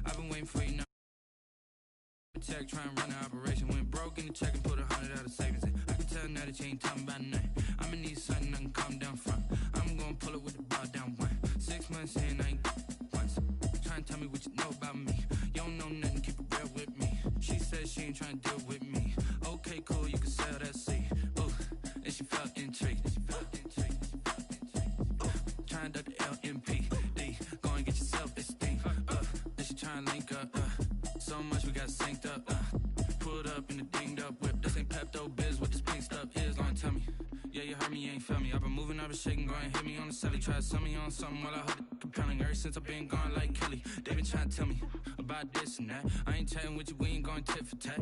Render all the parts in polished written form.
I've been waiting for you now. Check, try and run an operation. Went broke in the check and put 100 out of savings in. I can tell now that you ain't talking about nothing. I'ma need something I can calm down from. I'm gonna pull it with the bar down one. 6 months in, I ain't once. Try and tell me what you know about me. You don't know nothing, keep it real with me. She said she ain't trying to deal with me. Okay, cool, you can sell that seat. Ooh, and she felt intrigued. Try and duck the LMPD. Go and get your self-esteem. And she try and link up. So much we got synced up. Pulled up in the dinged up whip. This ain't Pepto Biz, what this pink stuff is. Gonna tell me. Yeah, you heard me, you ain't felt me. I've been moving, I've been shaking, go and hit me on the celly. Try to sell me on something while I heard it compelling. Ever since I've been gone like Kelly, they been trying to tell me about this and that. I ain't chatting with you, we ain't going tit for tat.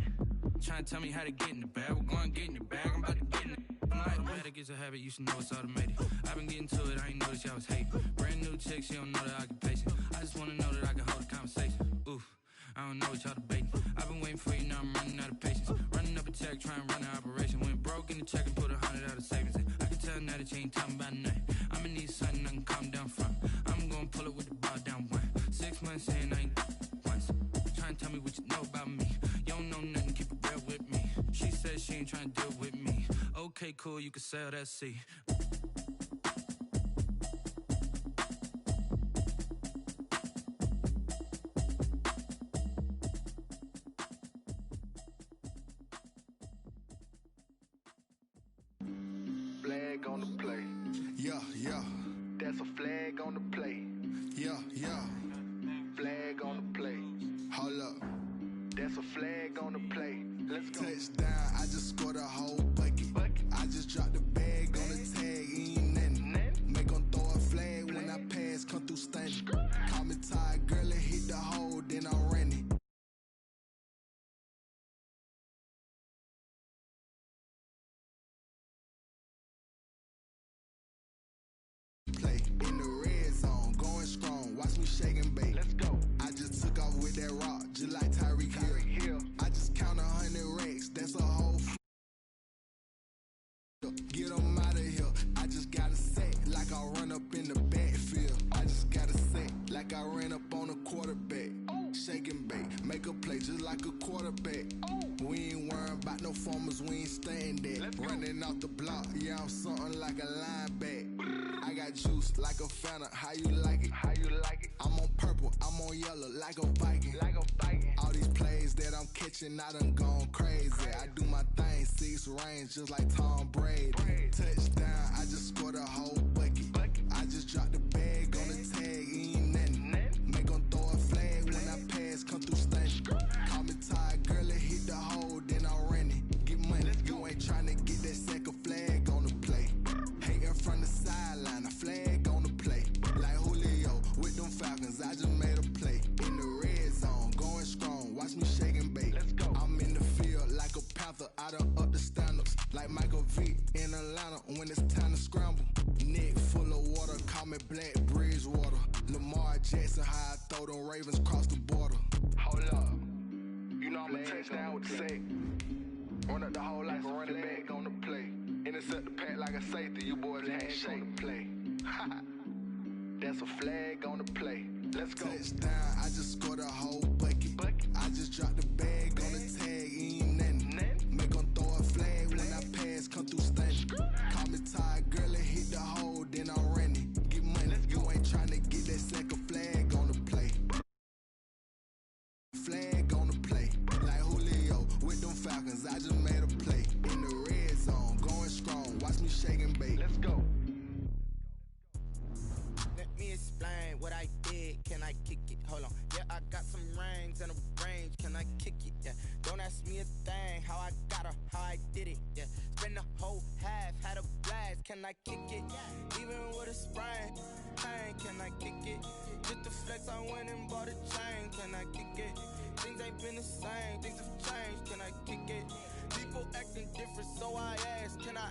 Trying to tell me how to get in the bag. We're going to get in the bag, I'm about to get in it. I'm automatic, it's a habit, you should know it's automated. I've been getting to it, I ain't noticed y'all was hating. Brand new chick, she don't know the occupation. I just wanna know that I can hold a conversation. Ooh, I don't know what y'all debating. I've been waiting for you, now I'm running out of patience. Running up a check, try and run an operation. Went broke in the check and put 100 out of savings in. I can tell now that you ain't talking about nothing. I'ma need something I can calm down from. I'm gonna pull it with the bar down one. 6 months in, I ain't once. Try and tell me what you know about me. You don't know nothing, keep it real with me. She said she ain't trying to deal with me. Okay, cool, you can sell that seat. Flag on the play. Yeah, yeah. That's a flag on the play. Yeah, yeah. Flag on the play. Hold up. That's a flag on the play. Let's go. Touchdown, I just scored a whole bucket. I just dropped the bag on the tag, ain't nothing. Make 'em throw a flag when I pass, come through stunning. Call me tired, girl, and hit the hole, then I'm running. Play in the red zone, going strong. Watch me shake and bake. Let's go. I just took off with that rock, just like Tyreek Hill. I just count 100 racks, that's a whole. Get 'em out of here. I just got a set like I run up in the backfield. I just got a set like I ran up on a quarterback. Shake and bake, make a play just like a quarterback. We ain't worrying about no formers, we ain't staying there. Running off the block, yeah, I'm something like a linebacker. I got juice like a Fanta, how you like it? How you like it? I'm on purple, I'm on yellow like a Viking. Like a Viking. All these plays that I'm catching, I done gone crazy. I do my thing, 6 range just like Tom Brady. Touchdown, I just scored a whole bucket. I just dropped the bag on the tag, ain't nothing. Make 'em throw a flag when I pass, come through stunning. Call me tired, girl, and hit the hole, then I'm running. Get money, you ain't tryna get that second flag on the play. Hating from the sideline, a flag on the play. Like Julio with them Falcons, I just made a play. In the red zone, going strong, watch me shake and bake. Let's go. I'm in the field like a Panther, I done up the standards. Like Michael Vick in Atlanta when it's time to scramble. Neck full of water, call me Black Bridgewater. Lamar Jackson, how I throw them Ravens across the border. Hold up. You know I'm a touchdown with the sack. Run up the whole like a running back on the play. Intercept the pack like a safety. You boys ain't shake the play. That's a flag on the play. Let's go. Touchdown, I just scored a whole bucket. I just dropped the bag on the tag, ain't nothing. Make 'em throw a flag when I pass, come through stunning. Call me tired, girl, and hit the hole, then I'm running. Get money, you ain't tryna get that second flag on the play. Flag on the play, like Julio with them Falcons, I just made a play. In the red zone, going strong, watch me shake and bake. Let's go. Let me explain what I did. Can I kick it? Hold on. Yeah, I got some rings and a range. Can I kick it? Yeah. Don't ask me a thing. How I got her, how I did it. Yeah. Spend the whole half, had a blast. Can I kick it? Even with a sprain. Pain, can I kick it? Just the flex, I went and bought a chain. Can I kick it? Things ain't been the same. Things have changed. Can I kick it? People acting different, so I ask, can I?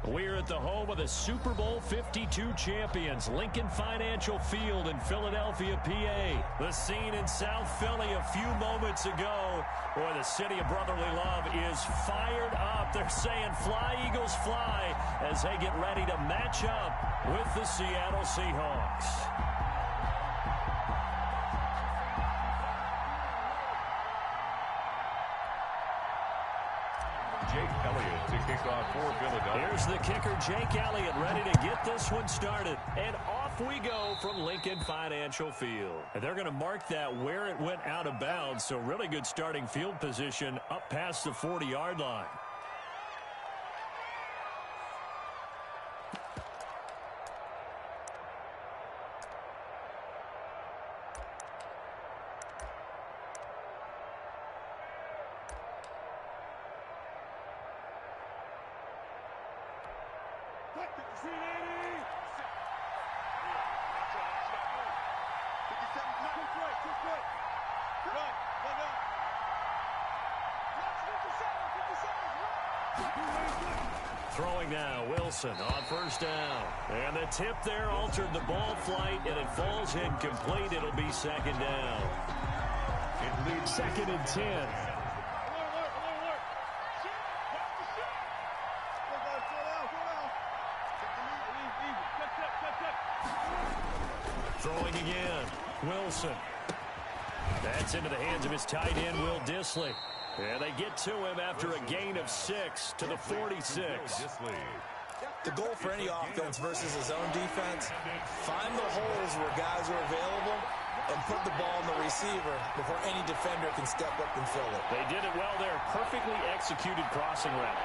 We're at the home of the Super Bowl 52 champions, Lincoln Financial Field in Philadelphia, PA. The scene in South Philly a few moments ago. Boy, the city of brotherly love is fired up. They're saying fly, Eagles, fly, as they get ready to match up with the Seattle Seahawks. Jake Elliott to kick off for Philadelphia. Here's the kicker, Jake Elliott, ready to get this one started. And off we go from Lincoln Financial Field. And they're going to mark that where it went out of bounds, so really good starting field position up past the 40-yard line. Throwing now, Wilson on first down. And the tip there altered the ball flight, and it falls incomplete. It'll be second down. It leads second and 10. Throwing again, Wilson. That's into the hands of his tight end, Will Dissly. And they get to him after a gain of 6 to the 46. The goal for any offense versus his own defense, find the holes where guys are available and put the ball in the receiver before any defender can step up and fill it. They did it well there. Perfectly executed crossing route.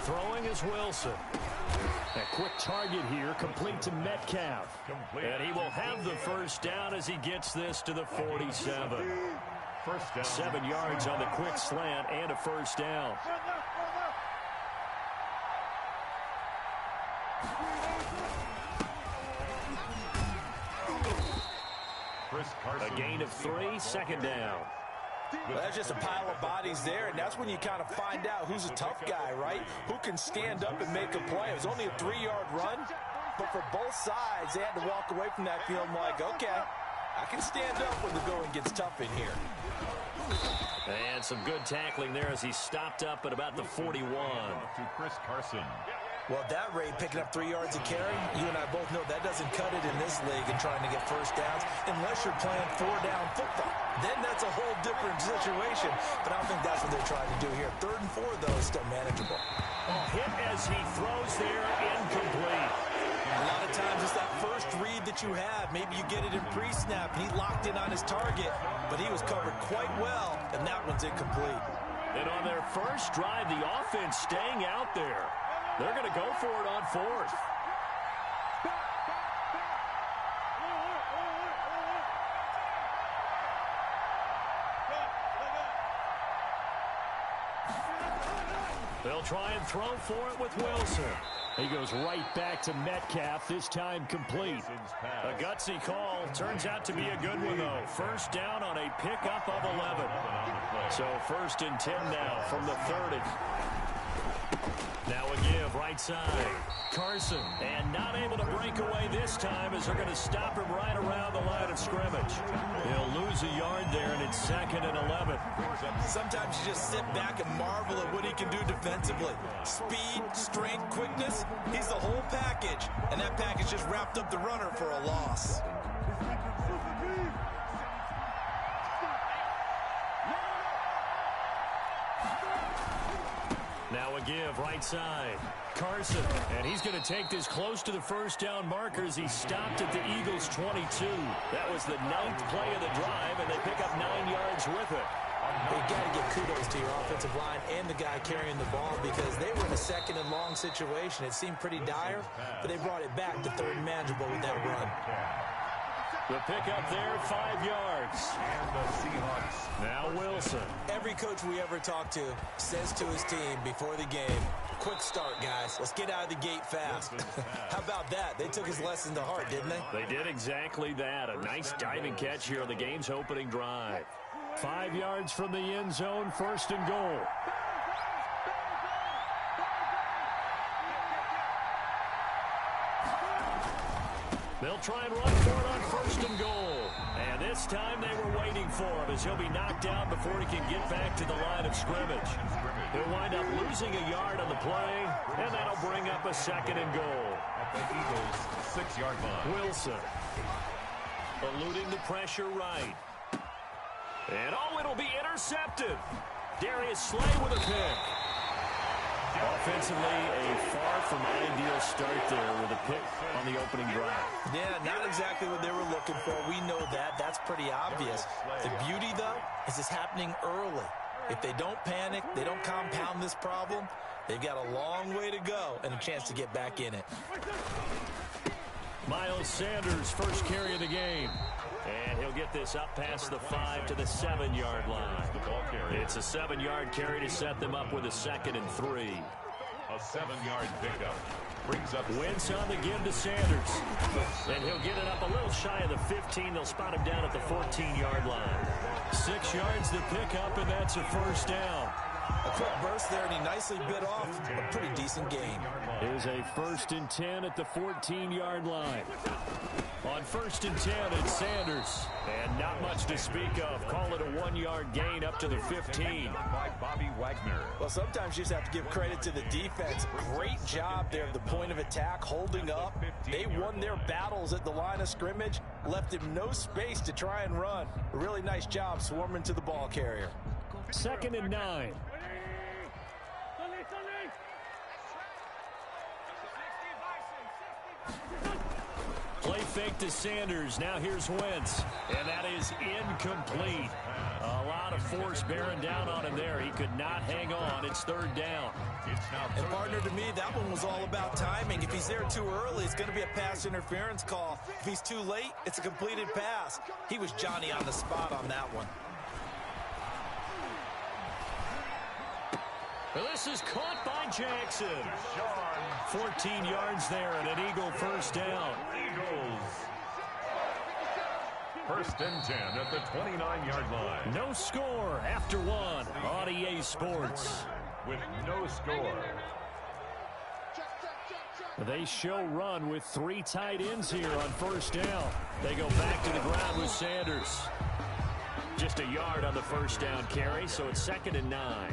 Throwing is Wilson. A quick target here, complete to Metcalf. And he will have the first down as he gets this to the 47. 7 yards on the quick slant and a first down. A gain of 3, second down. Well, that's just a pile of bodies there, and that's when you kind of find out who's a tough guy, right? Who can stand up and make a play. It was only a 3-yard run, but for both sides, they had to walk away from that feeling like, okay, I can stand up when the going gets tough in here. And some good tackling there as he stopped up at about the 41. To Chris Carson. Well, at that rate, picking up 3 yards a carry, you and I both know that doesn't cut it in this league and trying to get first downs unless you're playing 4-down football. Then that's a whole different situation, but I don't think that's what they're trying to do here. 3rd and 4, though, is still manageable. Hit as he throws there, incomplete. A lot of times it's that first read that you have. Maybe you get it in pre-snap, and he locked in on his target, but he was covered quite well, and that one's incomplete. And on their first drive, the offense staying out there. They're going to go for it on 4th. They'll try and throw for it with Wilson. He goes right back to Metcalf, this time complete. A gutsy call. Turns out to be a good one, though. First down on a pickup of 11. So 1st and 10 now from the 30. Now a give, right side. Carson, and not able to break away this time as they're going to stop him right around the line of scrimmage. He'll lose a yard there, and it's 2nd and 11. Sometimes you just sit back and marvel at what he can do defensively. Speed, strength, quickness, he's the whole package, and that package just wrapped up the runner for a loss. Now a give, right side. Carson, and he's going to take this close to the first down marker as he stopped at the Eagles' 22. That was the 9th play of the drive, and they pick up 9 yards with it. You got to give kudos to your offensive line and the guy carrying the ball because they were in a 2nd and long situation. It seemed pretty dire, but they brought it back to 3rd and manageable with that run. The pickup there, 5 yards. And the Seahawks. Now Wilson. Every coach we ever talk to says to his team before the game, quick start, guys. Let's get out of the gate fast. How about that? They took his lesson to heart, didn't they? They did exactly that. A nice diving catch here on the game's opening drive. 5 yards from the end zone, 1st and goal. They'll try and run for it on 1st and goal. And this time they were waiting for him as he'll be knocked down before he can get back to the line of scrimmage. He'll wind up losing a yard on the play, and that'll bring up a 2nd and goal. At the Eagles' 6-yard line. Wilson eluding the pressure right. And it'll be intercepted. Darius Slay with a pick. Offensively, a far from ideal start there with a pick on the opening drive. Yeah, not exactly what they were looking for. We know that. That's pretty obvious. The beauty, though, is it's happening early. If they don't panic, they don't compound this problem, they've got a long way to go and a chance to get back in it. Miles Sanders, first carry of the game. And he'll get this up past the 5 to the 7-yard line. It's a 7-yard carry to set them up with a 2nd and 3. A 7-yard pickup. Brings up Wentz on the give to Sanders. And he'll get it up a little shy of the 15. They'll spot him down at the 14-yard line. 6 yards to pick up, and that's a first down. A quick burst there, and he nicely bit off a pretty decent gain. Here's a 1st and 10 at the 14-yard line. On 1st and 10, it's Sanders. And not much to speak of. Call it a 1-yard gain up to the 15. by Bobby Wagner. Well, sometimes you just have to give credit to the defense. Great job there at the point of attack, holding up. They won their battles at the line of scrimmage, left him no space to try and run. A really nice job swarming to the ball carrier. 2nd and 9. Play fake to Sanders. Now here's Wentz. And that is incomplete. A lot of force bearing down on him there. He could not hang on. It's 3rd down. And partner, to me, that one was all about timing. If he's there too early, it's going to be a pass interference call. If he's too late, it's a completed pass. He was Johnny on the spot on that one. Well, this is caught by Jackson. 14 yards there and an Eagle first down. Eagles. 1st and 10 at the 29-yard line. No score after 1 on EA Sports. With no score. They show run with 3 tight ends here on 1st down. They go back to the ground with Sanders. Just a yard on the 1st down carry, so it's 2nd and 9.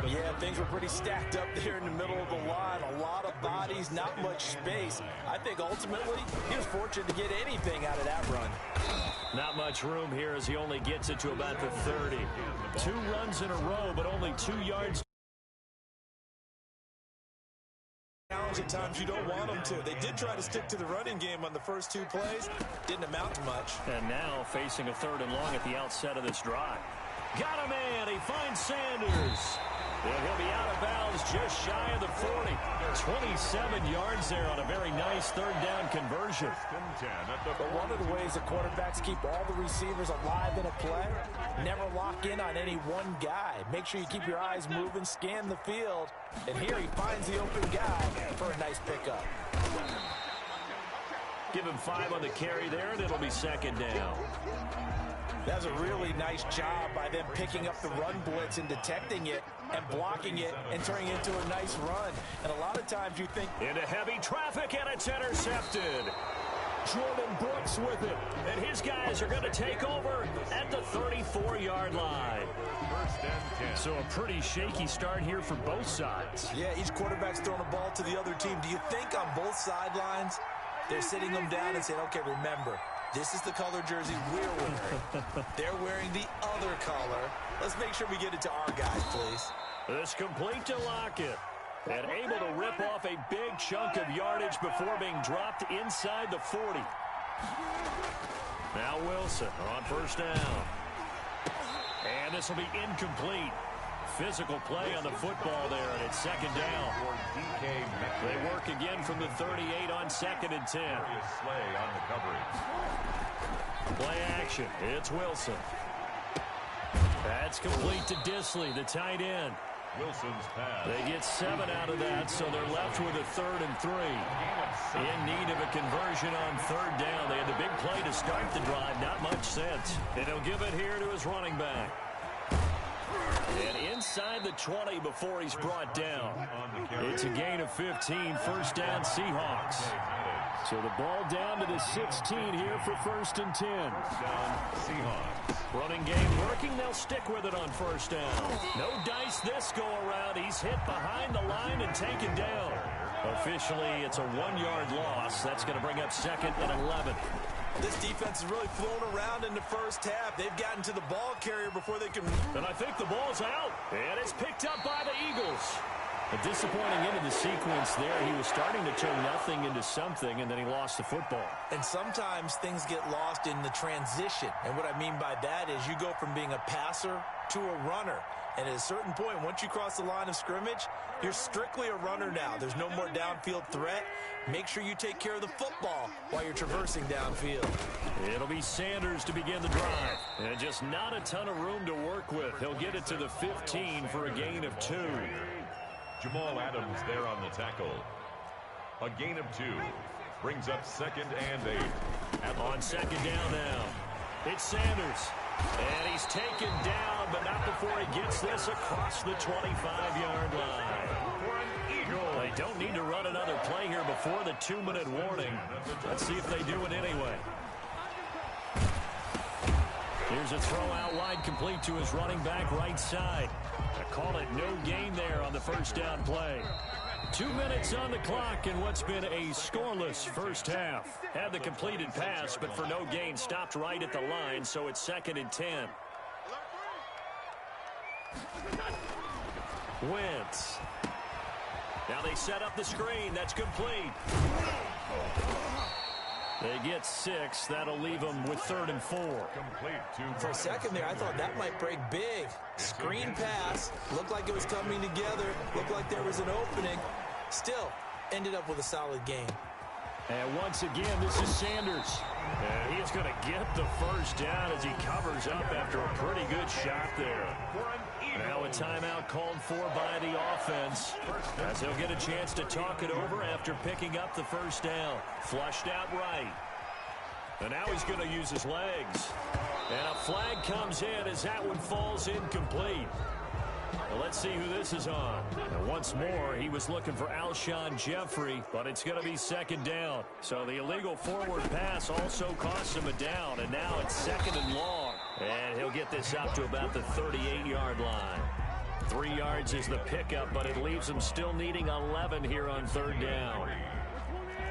Yeah, things were pretty stacked up there in the middle of the line. A lot of bodies, not much space. I think ultimately he was fortunate to get anything out of that run. Not much room here as he only gets it to about the 30. 2 runs in a row, but only 2 yards. At times you don't want them to. They did try to stick to the running game on the first 2 plays. Didn't amount to much. And now facing a 3rd and long at the outset of this drive. Got a man. He finds Sanders. And he'll be out of bounds just shy of the 40. 27 yards there on a very nice 3rd down conversion. But one of the ways the quarterbacks keep all the receivers alive in a play, never lock in on any one guy. Make sure you keep your eyes moving, scan the field. And here he finds the open guy for a nice pickup. Give him 5 on the carry there, and it'll be 2nd down. That's a really nice job by them picking up the run blitz and detecting it and blocking it and turning it into a nice run. And a lot of times you think... Into heavy traffic, and it's intercepted. Jordan Brooks with it. And his guys are going to take over at the 34-yard line. 1st and 10. So a pretty shaky start here for both sides. Yeah, each quarterback's throwing a ball to the other team. Do you think on both sidelines they're sitting them down and saying, okay, remember, this is the color jersey we're wearing. They're wearing the other color. Let's make sure we get it to our guys, please. This complete to Lockett. And able to rip off a big chunk of yardage before being dropped inside the 40. Now Wilson on 1st down. And this will be incomplete. Physical play on the football there, and it's 2nd down. They work again from the 38 on 2nd and 10. Slay on the coverage. Play action. It's Wilson. That's complete to Disley, the tight end. Wilson's pass. They get 7 out of that, so they're left with a 3rd and 3. In need of a conversion on 3rd down. They had the big play to start the drive. Not much sense. And he'll give it here to his running back. And inside the 20 before he's brought down. It's a gain of 15. 1st down Seahawks. So the ball down to the 16 here for 1st and 10. Seahawks. Running game working. They'll stick with it on 1st down. No dice this go around. He's hit behind the line and taken down. Officially, it's a 1-yard loss. That's going to bring up 2nd and 11. This defense is really flown around in the first half. They've gotten to the ball carrier before they can. And I think the ball's out. And it's picked up by the Eagles. A disappointing end of the sequence there. He was starting to turn nothing into something, and then he lost the football. And sometimes things get lost in the transition. And what I mean by that is you go from being a passer to a runner. And at a certain point, once you cross the line of scrimmage, you're strictly a runner now. There's no more downfield threat. Make sure you take care of the football while you're traversing downfield. It'll be Sanders to begin the drive. And just not a ton of room to work with. He'll get it to the 15 for a gain of 2. Jamal Adams there on the tackle. A gain of 2. Brings up 2nd and 8. On 2nd down now. It's Sanders. And he's taken down, but not before he gets this across the 25-yard line. They don't need to run another play here before the 2-minute warning. Let's see if they do it anyway. Here's a throw out wide, complete to his running back right side. I call it no gain there on the first down play. 2 minutes on the clock in what's been a scoreless first half. Had the completed pass, but for no gain, stopped right at the line, so it's 2nd and 10. Wentz. Now they set up the screen. That's complete. They get 6. That'll leave them with 3rd and 4. For a second there, I thought that might break big. Screen pass. Looked like it was coming together. Looked like there was an opening. Still, ended up with a solid game. And once again, this is Sanders. And he is going to get the first down as he covers up after a pretty good shot there. Now a timeout called for by the offense, as he'll get a chance to talk it over after picking up the first down. Flushed out right. And now he's going to use his legs. And a flag comes in as that one falls incomplete. Well, let's see who this is on. And once more, he was looking for Alshon Jeffrey, but it's going to be 2nd down. So the illegal forward pass also costs him a down, and now it's 2nd and long. And he'll get this out to about the 38-yard line. 3 yards is the pickup, but it leaves him still needing 11 here on 3rd down.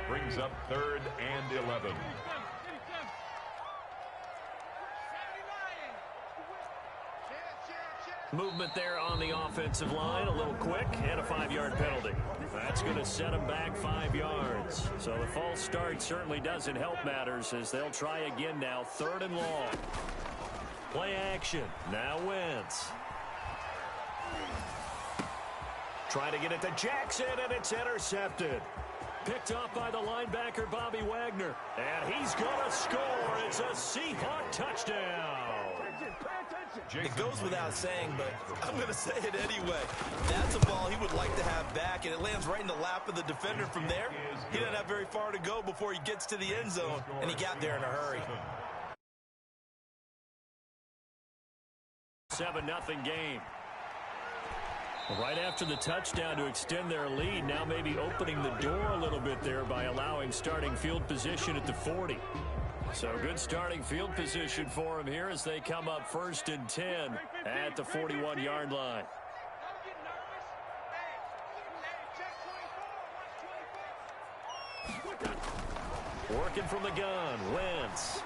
Brings up 3rd and 11. Movement there on the offensive line, a little quick, and a 5-yard penalty. That's going to set them back 5 yards. So the false start certainly doesn't help matters as they'll try again now, 3rd and long. Play action, now Wentz. Trying to get it to Jackson, and it's intercepted. Picked off by the linebacker, Bobby Wagner. And he's going to score. It's a Seahawk touchdown. It goes without saying, but I'm going to say it anyway. That's a ball he would like to have back, and it lands right in the lap of the defender from there. He doesn't have very far to go before he gets to the end zone, and he got there in a hurry. 7-0 game. Right after the touchdown to extend their lead, now maybe opening the door a little bit there by allowing starting field position at the 40. So good starting field position for him here as they come up 1st and 10 at the 41-yard line. Working from the gun, Wentz.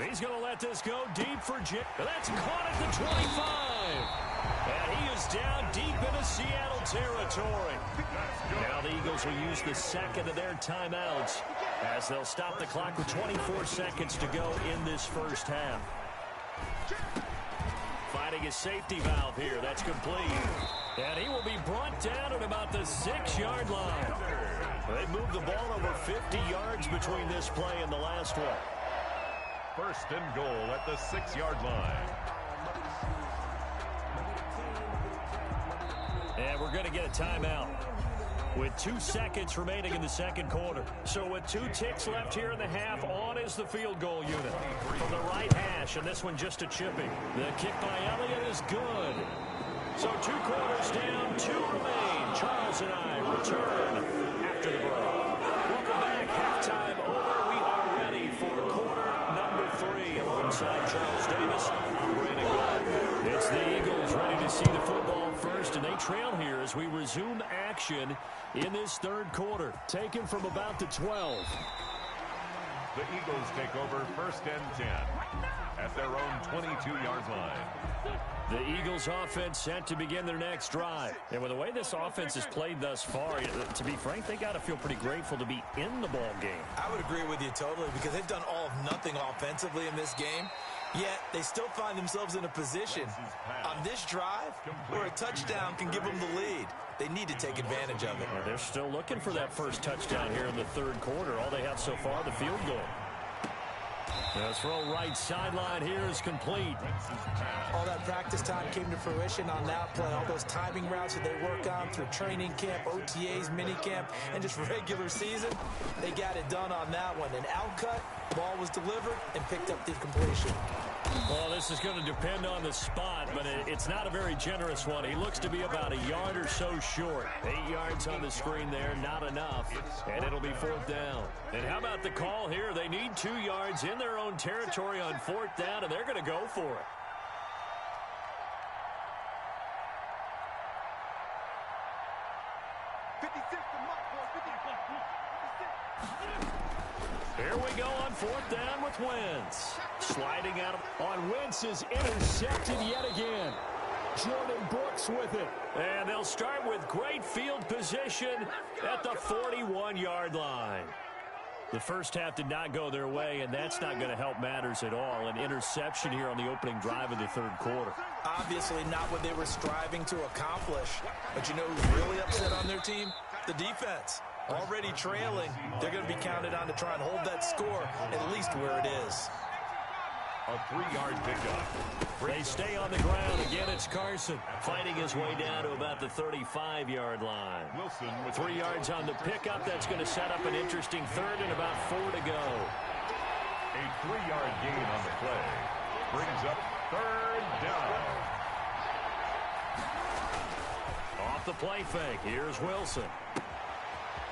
He's going to let this go deep for Jim. That's caught at the 25. And he is down deep into Seattle territory. Now the Eagles will use the 2nd of their timeouts as they'll stop the clock with 24 seconds to go in this first half. Finding his safety valve here. That's complete. And he will be brought down at about the 6-yard line. They moved the ball over 50 yards between this play and the last one. 1st and goal at the 6-yard line. And we're going to get a timeout with 2 seconds remaining in the second quarter. So with 2 ticks left here in the half, on is the field goal unit from the right hash, and this one just a chipping. The kick by Elliott is good. So 2 quarters down, 2 remain. Charles and I return after the break. Welcome back. Halftime over. We are ready for quarter number 3. Alongside Charles Davis, I'm Brandon Gold. It's the Eagles ready to see the football first, and they trail here as we resume action in this third quarter, taken from about the 12. The Eagles take over 1st and 10 at their own 22-yard line. The Eagles offense set to begin their next drive. And with the way this offense has played thus far, to be frank, they got to feel pretty grateful to be in the ball game. I would agree with you totally because they've done all of nothing offensively in this game. Yet they still find themselves in a position on this drive where a touchdown can give them the lead. They need to take advantage of it. Well, they're still looking for that first touchdown here in the third quarter. All they have so far, the field goal. The throw right sideline here is complete. All that practice time came to fruition on that play. All those timing routes that they work on through training camp, OTAs, minicamp, and just regular season, they got it done on that one. An outcut, ball was delivered, and picked up the completion. Well, this is going to depend on the spot, but it's not a very generous one. He looks to be about a yard or so short. 8 yards on the screen there, not enough, and it'll be 4th down. And how about the call here? They need 2 yards in their own territory on 4th down, and they're going to go for it. Here we go on 4th down with Wentz. Sliding out on Wentz is intercepted yet again. Jordan Brooks with it. And they'll start with great field position at the 41-yard line. The first half did not go their way, and that's not going to help matters at all. An interception here on the opening drive of the third quarter. Obviously not what they were striving to accomplish. But you know who's really upset on their team? The defense. Already trailing, they're going to be counted on to try and hold that score at least where it is. A 3-yard pickup. They stay on the ground. Again, it's Carson fighting his way down to about the 35-yard line. Wilson with 3 yards on the pickup. That's going to set up an interesting third and about 4 to go. a 3-yard gain on the play. Brings up 3rd down. Off the play fake. Here's Wilson.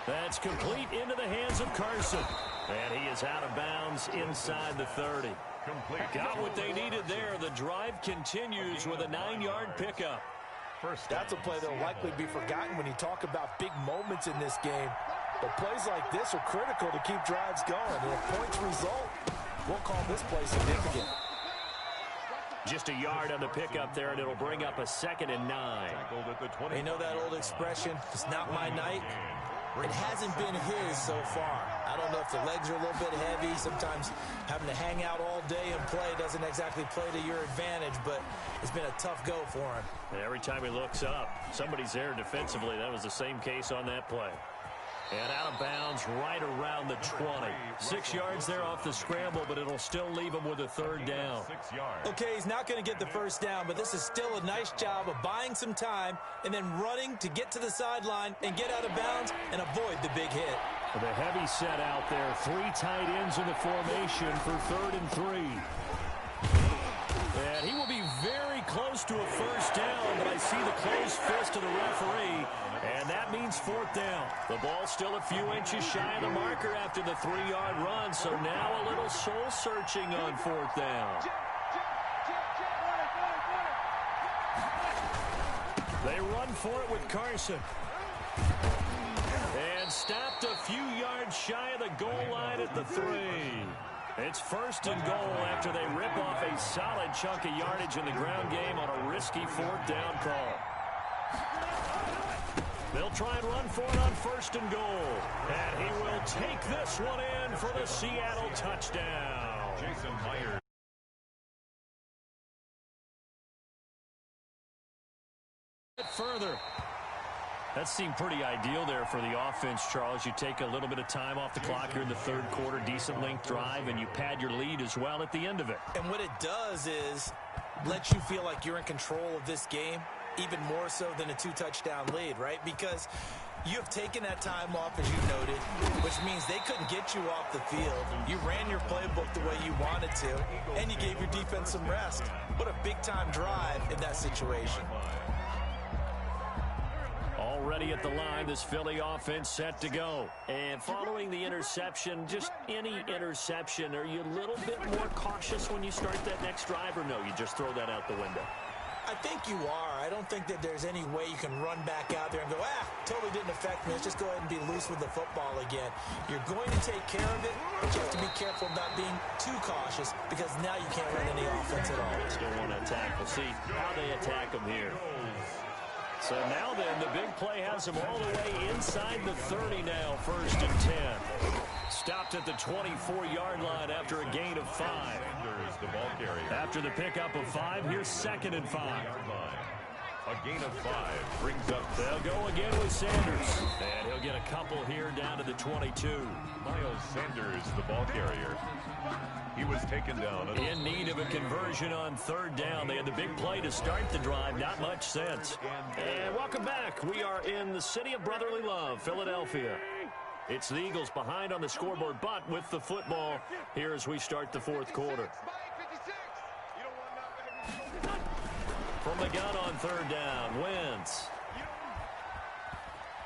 That's complete into the hands of Carson. And he is out of bounds inside the 30. Complete. Got what they needed there. The drive continues with a 9-yard pickup. That's a play that will likely be forgotten when you talk about big moments in this game. But plays like this are critical to keep drives going. And if points result, we'll call this play significant. Just a yard on the pickup there, and it'll bring up a 2nd and 9. You know that old expression, it's not my night? It hasn't been his so far. I don't know if the legs are a little bit heavy. Sometimes having to hang out all day and play doesn't exactly play to your advantage, but it's been a tough go for him. And every time he looks up, somebody's there defensively. That was the same case on that play. And out of bounds right around the 20. 6 yards there off the scramble, but it'll still leave him with a 3rd down. Okay, he's not going to get the first down, but this is still a nice job of buying some time and then running to get to the sideline and get out of bounds and avoid the big hit. The heavy set out there. 3 tight ends in the formation for 3rd and 3. And he will be very close to a first down, but I see the closed fist of the referee, and that means 4th down. The ball's still a few inches shy of the marker after the 3-yard run, so now a little soul-searching on 4th down. They run for it with Carson. And stopped a few yards shy of the goal line at the 3. It's 1st and goal after they rip off a solid chunk of yardage in the ground game on a risky 4th down call. They'll try and run for it on 1st and goal. And he will take this one in for the Seattle touchdown. Jason Myers. Further. That seemed pretty ideal there for the offense, Charles. You take a little bit of time off the clock here in the third quarter, decent length drive, and you pad your lead as well at the end of it. And what it does is let you feel like you're in control of this game, even more so than a 2-touchdown lead, right? Because you have taken that time off, as you noted, which means they couldn't get you off the field. You ran your playbook the way you wanted to, and you gave your defense some rest. What a big-time drive in that situation. Already at the line, this Philly offense set to go. And following the interception, just any interception, are you a little bit more cautious when you start that next drive, or no, you just throw that out the window? I think you are. I don't think that there's any way you can run back out there and go, totally didn't affect me. Let's just go ahead and be loose with the football again. You're going to take care of it, but you have to be careful about being too cautious because now you can't run any offense at all. Still want to attack. We'll see how they attack them here. So now then, the big play has them all the way inside the 30 now, 1st and 10. Stopped at the 24-yard line after a gain of 5. The ball carrier. After the pickup of 5, here's 2nd and 5. A gain of 5 brings up. They'll go again with Sanders. And he'll get a couple here down to the 22. Miles Sanders, the ball carrier. He was taken down. In need of a conversion on 3rd down. They had the big play to start the drive. Not much sense. And welcome back. We are in the city of brotherly love, Philadelphia. It's the Eagles behind on the scoreboard, but with the football here as we start the 4th quarter. From the gun on 3rd down, Wentz.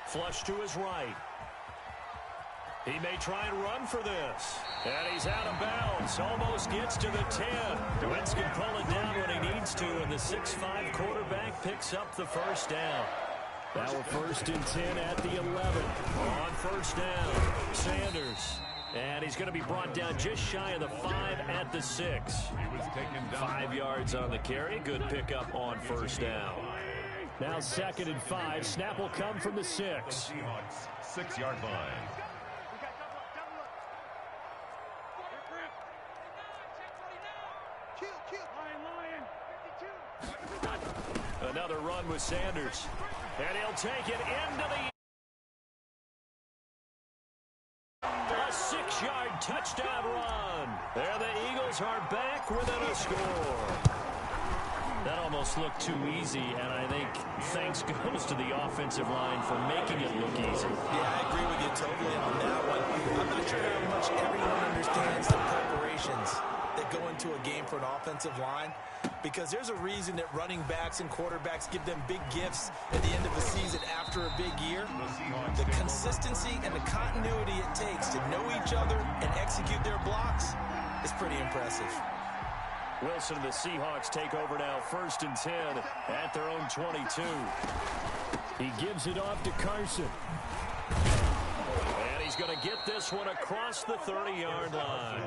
Flush to his right. He may try and run for this. And he's out of bounds. Almost gets to the 10. Wentz can pull it down when he needs to, and the 6'5" quarterback picks up the 1st down. Now we're 1st and 10 at the 11. On 1st down, Sanders. And he's going to be brought down just shy of the 5 at the 6. He was taken down. 5 yards on the carry. Good pickup on 1st down. Now 2nd and 5. Snap will come from the 6. Seahawks, 6-yard line. Another run with Sanders. And he'll take it into a 6-yard touchdown run. There the Eagles are back within a score. That almost looked too easy, and I think thanks goes to the offensive line for making it look easy. Yeah, I agree with you totally on that one. I'm not sure how much everyone understands the preparations that go into a game for an offensive line, because there's a reason that running backs and quarterbacks give them big gifts at the end of the season after a big year. The consistency and the continuity it takes to know each other and execute their blocks is pretty impressive. Wilson and the Seahawks take over now, 1st and 10 at their own 22. He gives it off to Carson. And he's going to get this one across the 30-yard line.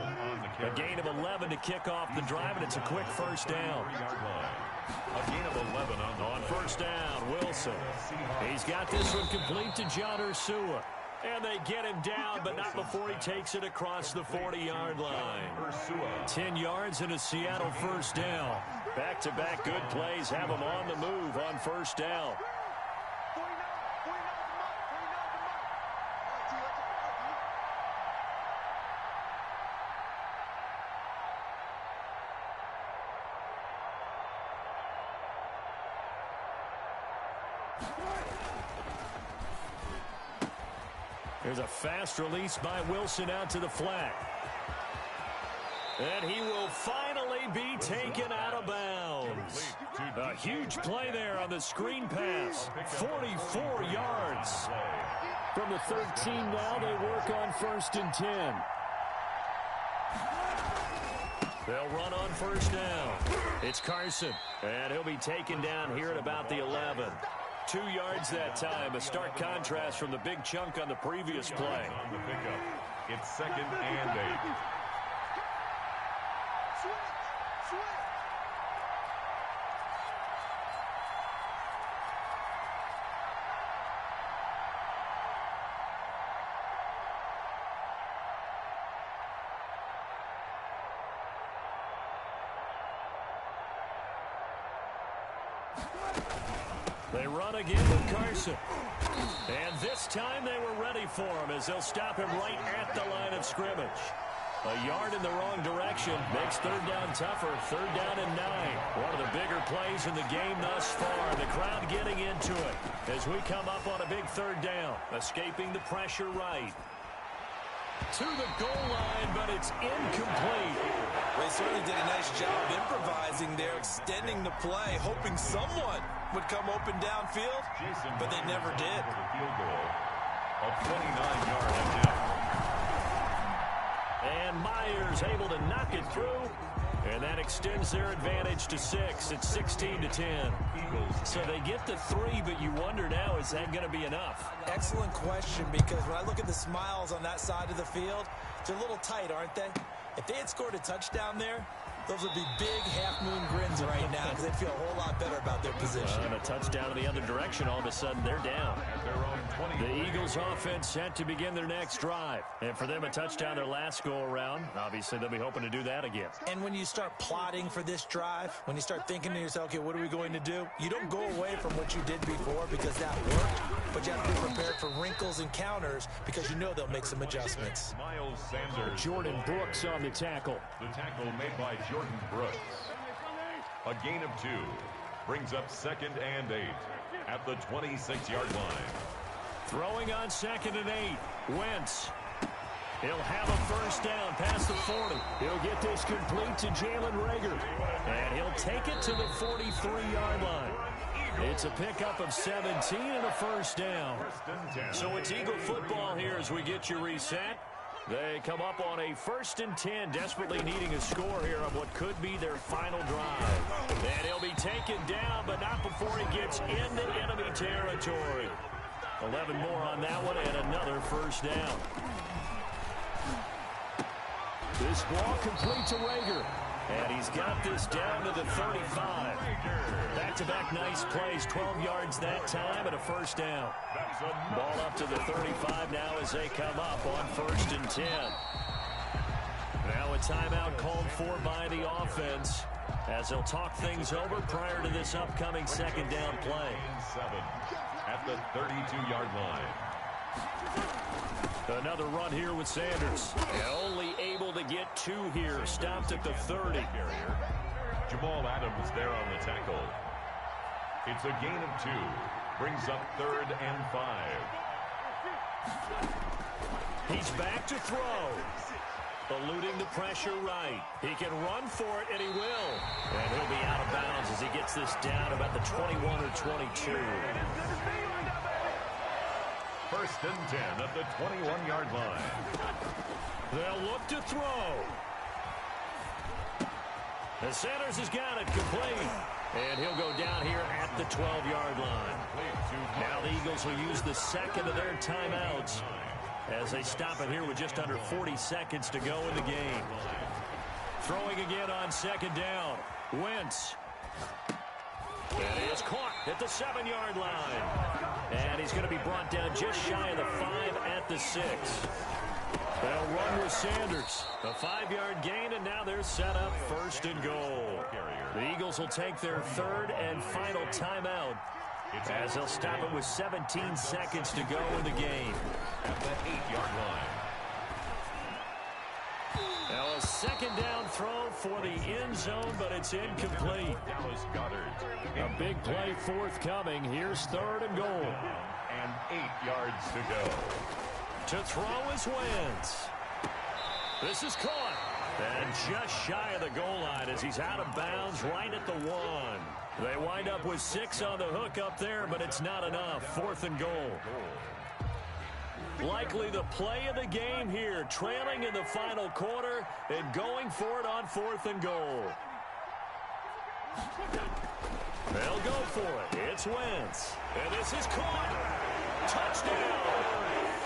A gain of 11 to kick off the drive, and it's a quick 1st down. A gain of 11 on 1st down, Wilson. He's got this one complete to John Ursua. And they get him down, but not before he takes it across the 40-yard line. 10 yards and a Seattle 1st down. Back-to-back good plays have him on the move on 1st down. There's a fast release by Wilson out to the flat. And he will finally be taken out of bounds. A huge play there on the screen pass. 44 yards. From the 13 now, they work on 1st and 10. They'll run on 1st down. It's Carson. And he'll be taken down here at about the 11. 2 yards that time. A stark contrast from the big chunk on the previous play. On the pickup. It's 2nd and 8. They run again with Carson. And this time they were ready for him as they'll stop him right at the line of scrimmage. A yard in the wrong direction makes 3rd down tougher. 3rd down and 9. One of the bigger plays in the game thus far. The crowd getting into it as we come up on a big 3rd down. Escaping the pressure right. To the goal line, but it's incomplete. They certainly did a nice job improvising there, extending the play, hoping someone would come open downfield, but they never did. The field goal of 29-yard attempt. And Myers able to knock it through. And And that extends their advantage to 6. It's 16-10. So they get the 3, but you wonder now, is that going to be enough? Excellent question, because when I look at the smiles on that side of the field, they're a little tight, aren't they? If they had scored a touchdown there, those would be big half-moon grins right now because they'd feel a whole lot better about their position. And a touchdown in the other direction, all of a sudden they're down. The Eagles offense set to begin their next drive. And for them, a touchdown their last go-around. Obviously, they'll be hoping to do that again. And when you start plotting for this drive, when you start thinking to yourself, okay, what are we going to do? You don't go away from what you did before because that worked, but you have to be prepared for wrinkles and counters because you know they'll make some adjustments. Miles Sanders. Jordan Brooks on the tackle. The tackle made by Jordan Brooks. A gain of 2 brings up 2nd and 8 at the 26-yard line. Throwing on 2nd and 8. Wentz. He'll have a first down past the 40. He'll get this complete to Jalen Reagor. And he'll take it to the 43-yard line. It's a pickup of 17 and a first down. So it's Eagle football here as we get you reset. They come up on a 1st and 10, desperately needing a score here on what could be their final drive. And he'll be taken down, but not before he gets into enemy territory. 11 more on that one, and another first down. This ball complete to Reagor. And he's got this down to the 35. Back-to-back nice plays, 12 yards that time and a first down. Ball up to the 35 now as they come up on 1st and 10. Now a timeout called for by the offense as they'll talk things over prior to this upcoming 2nd down play. 7 at the 32-yard line. Another run here with Sanders. And only able to get 2 here. Stopped at the 30. Jamal Adams there on the tackle. It's a gain of 2. Brings up 3rd and 5. He's back to throw. Eluding the pressure right. He can run for it, and he will. And he'll be out of bounds as he gets this down about the 21 or 22. 1st and 10 at the 21-yard line. They'll look to throw. And Sanders has got it complete. And he'll go down here at the 12-yard line. Now the Eagles will use the 2nd of their timeouts as they stop it here with just under 40 seconds to go in the game. Throwing again on 2nd down. Wentz. And he is caught at the 7-yard line. And he's going to be brought down just shy of the 5 at the 6. They'll run with Sanders. A 5-yard gain, and now they're set up 1st and goal. The Eagles will take their 3rd and final timeout as they'll stop it with 17 seconds to go in the game. At the 8-yard line. Now a 2nd down throw for the end zone, but it's incomplete. Dallas Goedert. A big play forthcoming. Here's 3rd and goal. And 8 yards to go. To throw is Wentz. This is caught. And just shy of the goal line as he's out of bounds right at the 1. They wind up with 6 on the hook up there, but it's not enough. 4th and goal. Likely the play of the game here, trailing in the final quarter and going for it on 4th and goal. They'll go for it. It's Wentz. And this is caught. Touchdown.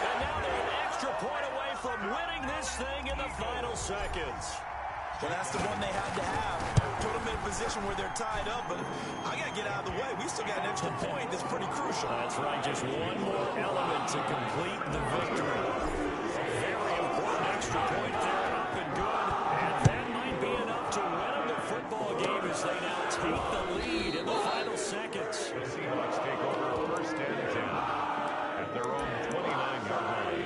And now they're an extra point away from winning this thing in the final seconds. Well, that's the one they had to have. Put them in a position where they're tied up, but I got to get out of the way. We still got an extra point that's pretty crucial. That's right. Just one more element to complete the victory. Very important extra point there, up and good. And that might be enough to win them the football game as they now take the lead in the final seconds. The Seahawks take over 1st and 10 at their own 29-yard line.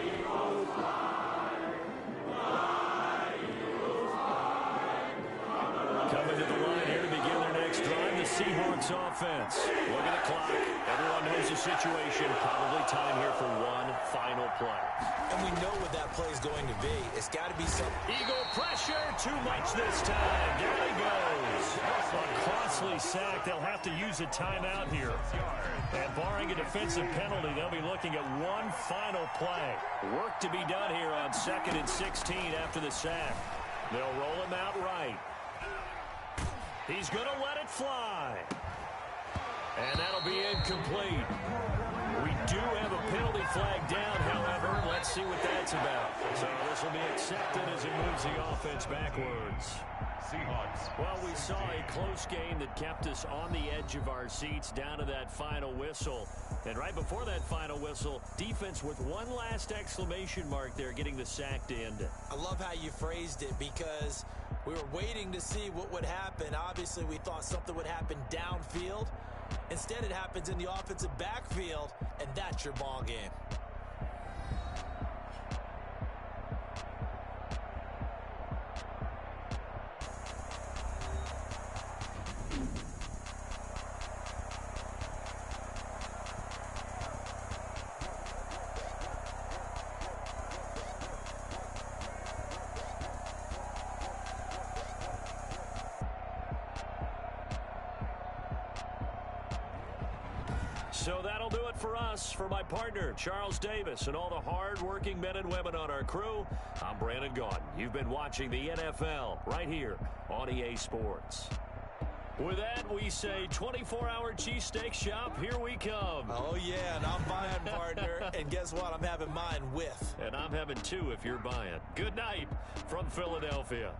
Coming to the line here to begin their next drive, the Seahawks offense. Look at the clock. Everyone knows the situation. Probably time here for one final play. And we know what that play is going to be. It's got to be something. Eagle pressure, too much this time. Down he goes. A costly sack. They'll have to use a timeout here. And barring a defensive penalty, they'll be looking at one final play. Work to be done here on 2nd and 16 after the sack. They'll roll him out right. He's going to let it fly. And that'll be incomplete. We do have a penalty flag down, however. Let's see what that's about. So this will be accepted as it moves the offense backwards. Seahawks. Well, we saw a close game that kept us on the edge of our seats down to that final whistle. And right before that final whistle, defense with one last exclamation mark there, getting the sack to end it. I love how you phrased it, because we were waiting to see what would happen. Obviously, we thought something would happen downfield. Instead, it happens in the offensive backfield, and that's your ball game. So that'll do it for us. For my partner, Charles Davis, and all the hard-working men and women on our crew, I'm Brandon Gaudin. You've been watching the NFL right here on EA Sports. With that, we say 24-hour cheesesteak shop, here we come. Oh, yeah, and I'm buying, partner. And guess what? I'm having mine with. And I'm having two if you're buying. Good night from Philadelphia.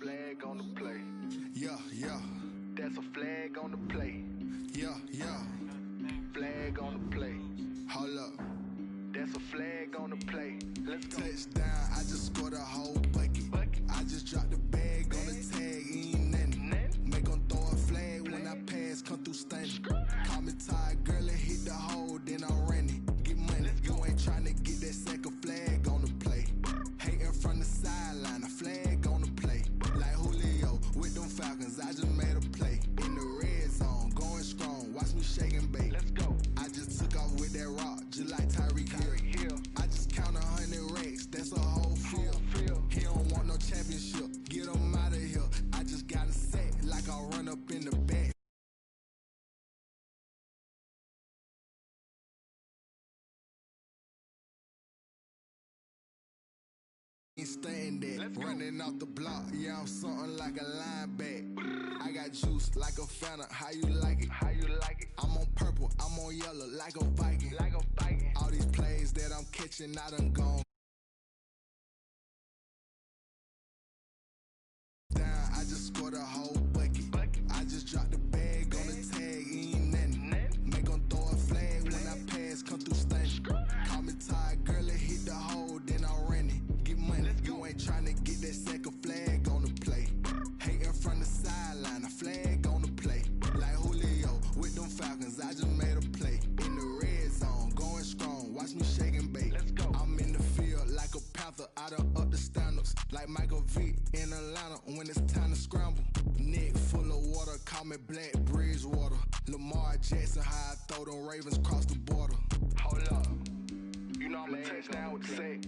Flag on the play. Yeah, yeah, That's a flag on the play. yeah, yeah. Flag on the play. Hold up. That's a flag on the play. Let's go. Touchdown, I just scored a whole bucket. I just dropped the bag on the tag, ain't nothing. Make 'em throw a flag when I pass, come through stunning. Call me tired, girl, and hit the hole, then I'm running. Get money, you ain't tryna get that second flag on the play. Hating from the sideline, a flag on the play. Like Julio with them Falcons, I just made a play. In the red zone, going strong, watch me shake and bake. Let's go. I just took off with that rock, just like Tyreek Hill. I just count 100 racks, that's a whole field. He don't want no championship, get him out of here. I just got a set, like I'll run up in the back. Ain't staying there, running off the block, yeah, I'm something like a linebacker. I got juice like a Fanta, how you like it? How you like it? I'm on purple, I'm on yellow, like a Viking. Like a Viking. All these plays that I'm catching, I done gone down. I just scored a whole bucket. I just dropped the bag on the tag, ain't nothing. Make 'em throw a flag when I pass, come through stunning. Call me tired, girl, and hit the hole, then I'm running. Get money, you ain't tryna get that second flag on the play. Hating from the sideline, a flag on the play. Like Julio with them Falcons, I just made a play. In the red zone, going strong, watch me shake and bake. Let's go. I'm in the field like a panther, I done up the standards. Like Michael Vick in Atlanta when it's time to scramble. Neck full of water, call me Black Bridgewater. Lamar Jackson, how I throw them Ravens across the border. Hold up. You know I'm a touchdown with the sack.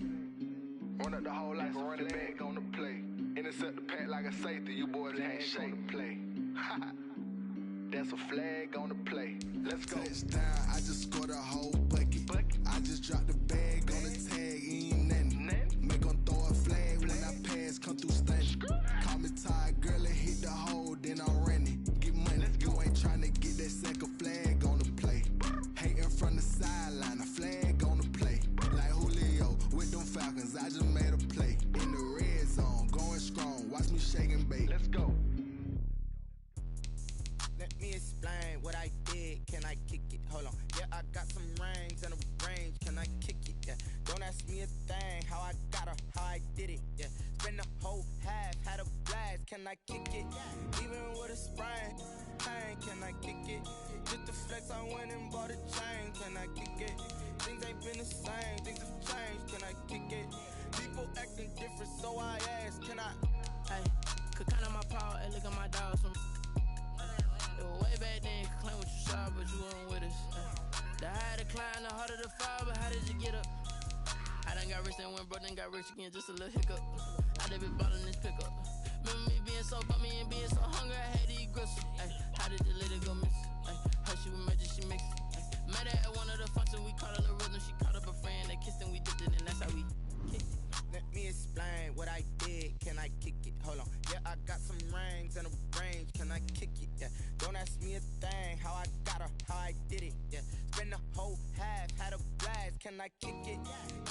Run up the whole like a running back on the play. Intercept the pack like a safety. You boys can't shake the play. That's a flag on the play. Let's go. Touchdown, I just scored a whole bucket. I just dropped the bag on the tag, ain't nothing. Make 'em throw a flag when I pass, come through stunning. Call me tired, girl, and hit the hole, then I'm running. Get money, you ain't tryna get that second flag on the play. Hating from the sideline, a flag on the play. Like Julio with them Falcons, I just made a play. In the red zone, going strong, watch me shake and bake. Let's go. Let me explain what I did. Can I kick it? Hold on. Yeah, I got some rings and a range. Can I kick it? Yeah. Don't ask me a thing. How I got her, how I did it. Yeah. Spend the whole half, had a blast. Can I kick it? Even with a sprain. Pain, can I kick it? Just the flex, I went and bought a chain. Can I kick it? Things ain't been the same. Things have changed. Can I kick it? People different, so I asked, can I? Hey, could count on my power, hey, look at my dogs from. It was way back then, could claim what you saw, but you weren't with us. The higher the climb, the harder the fall, but how did you get up? I done got rich and went broke, then got rich again, just a little hiccup. I done been bottling this pickup. Remember me being so bummy and being so hungry, I had to eat gristle. Ay, how did the little go miss? Ay, her she was magic, she mixed it. Met her at one of the functions, we caught a little rhythm. She caught up a friend, they kissed and we dipped it, and that's how we kicked it. Let me explain what I did, can I kick it? Hold on, yeah, I got some rings and a range, can I kick it? Yeah, don't ask me a thing, how I got her, how I did it. Yeah, spend the whole half, had a blast, can I kick it?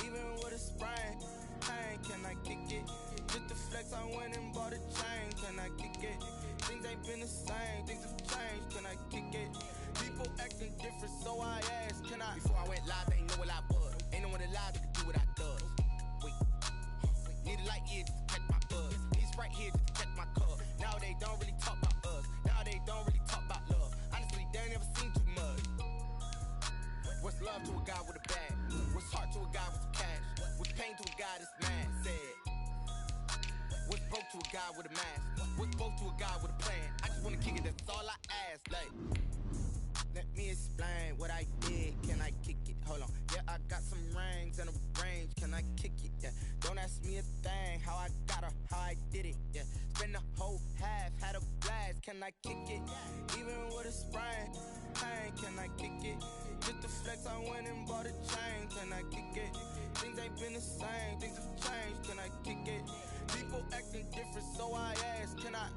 Even with a sprain, pain, can I kick it? Just the flex, I went and bought a chain, can I kick it? Things ain't been the same, things have changed, can I kick it? People acting different, so I asked, can I? Before I went live, they ain't know what I was. Ain't no one alive that could do what I does. Wait, need a light here just to catch my buzz. These right here just to catch my cup. Now they don't really talk about us. Now they don't really talk about love. Honestly, they ain't never seen too much. What's love to a guy with a bag? What's heart to a guy with some cash? What's pain to a guy that's mad? Said. What's broke to a guy with a mask? What's broke to a guy with a plan? I just wanna kick it, that's all I ask. Like, let me explain what I did. Can I kick it? Hold on. Yeah, I got some rings and a range. Can I kick it? Yeah. Don't ask me a thing. How I got her, how I did it. Yeah. Spend the whole half, had a blast. Can I kick it? Even with a sprain, pain. Can I kick it? Just the flex, I went and bought a chain. Can I kick it? Things ain't been the same. Things have changed. Can I kick it? People acting different, so I asked, can I?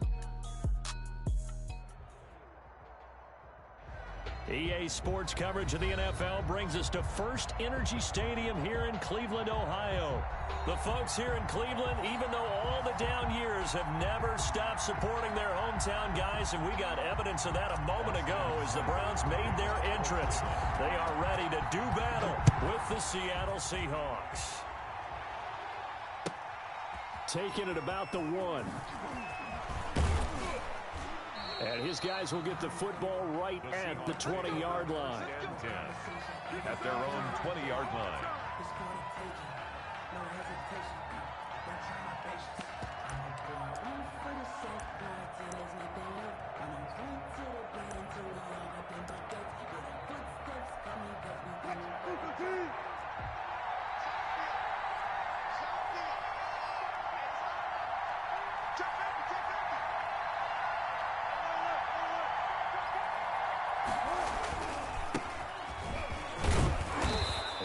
EA Sports coverage of the NFL brings us to First Energy Stadium here in Cleveland, Ohio. The folks here in Cleveland, even though all the down years, have never stopped supporting their hometown guys, and we got evidence of that a moment ago as the Browns made their entrance. They are ready to do battle with the Seattle Seahawks. Taking it about the 1. And his guys will get the football right at the 20-yard line. At their own 20-yard line.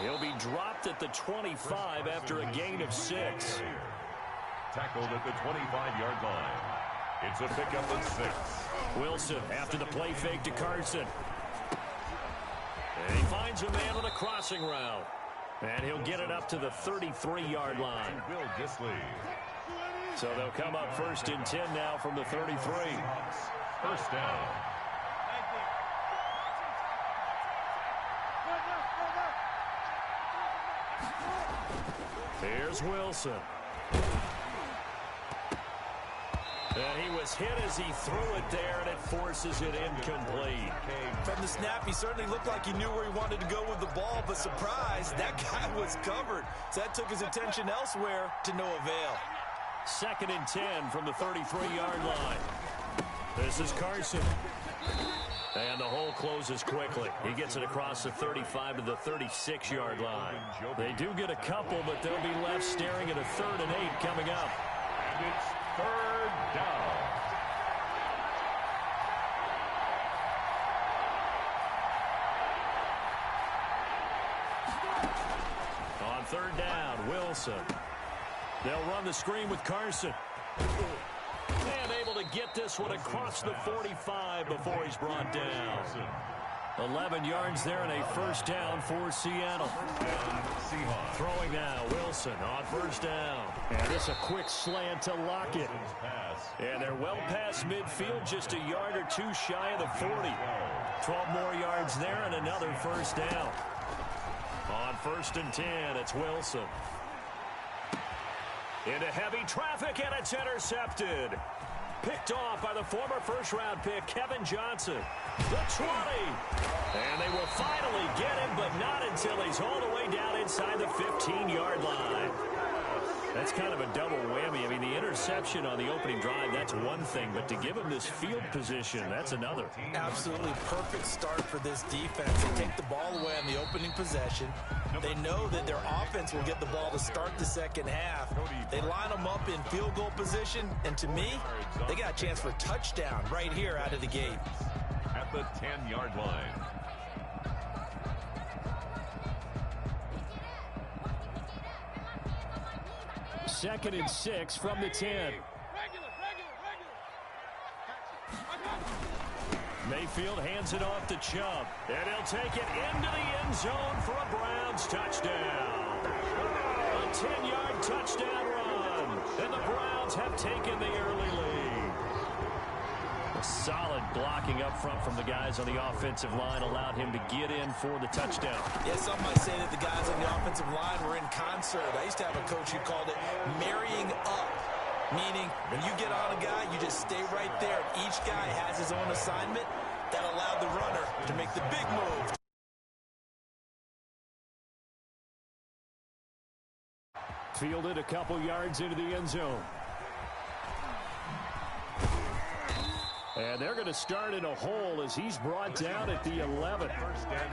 He'll be dropped at the 25 after a gain of 6. Tackled at the 25-yard line. It's a pickup of 6. Wilson after the play fake to Carson. And he finds a man on a crossing route. And he'll get it up to the 33-yard line. So they'll come up 1st and 10 now from the 33. First down. Here's Wilson. And he was hit as he threw it there, and it forces it incomplete. From the snap, he certainly looked like he knew where he wanted to go with the ball, but surprise, that guy was covered. So that took his attention elsewhere to no avail. 2nd and 10 from the 33-yard line. This is Carson. And the hole closes quickly. He gets it across the 35 to the 36-yard line. They do get a couple, but they'll be left staring at a 3rd and 8 coming up. And it's 3rd down. On 3rd down, Wilson. They'll run the screen with Carson. And able to get this one across the 45 before he's brought down. 11 yards there and a 1st down for Seattle. Throwing now, Wilson on 1st down. And this a quick slant to Lockett. And they're well past midfield, just a yard or 2 shy of the 40. 12 more yards there and another 1st down. On 1st and 10, it's Wilson. Into heavy traffic, and it's intercepted. Picked off by the former first-round pick, Kevin Johnson. The 20. And they will finally get him, but not until he's all the way down inside the 15-yard line. That's kind of a double whammy. I mean, the interception on the opening drive, that's one thing, but to give him this field position, that's another. Absolutely perfect start for this defense. They take the ball away on the opening possession. They know that their offense will get the ball to start the second half. They line them up in field goal position, and to me, they got a chance for a touchdown right here out of the gate. At the 10-yard line. Second and 6 from the 10. Mayfield hands it off to Chubb, and he'll take it into the end zone for a Browns touchdown. A 10-yard touchdown run, and the Browns have taken the early lead. A solid blocking up front from the guys on the offensive line allowed him to get in for the touchdown. Yeah, some might say that the guys on the offensive line were in concert. I used to have a coach who called it marrying up, meaning when you get on a guy, you just stay right there. Each guy has his own assignment that allowed the runner to make the big move. Fielded a couple yards into the end zone. And they're going to start in a hole as he's brought down at the 11.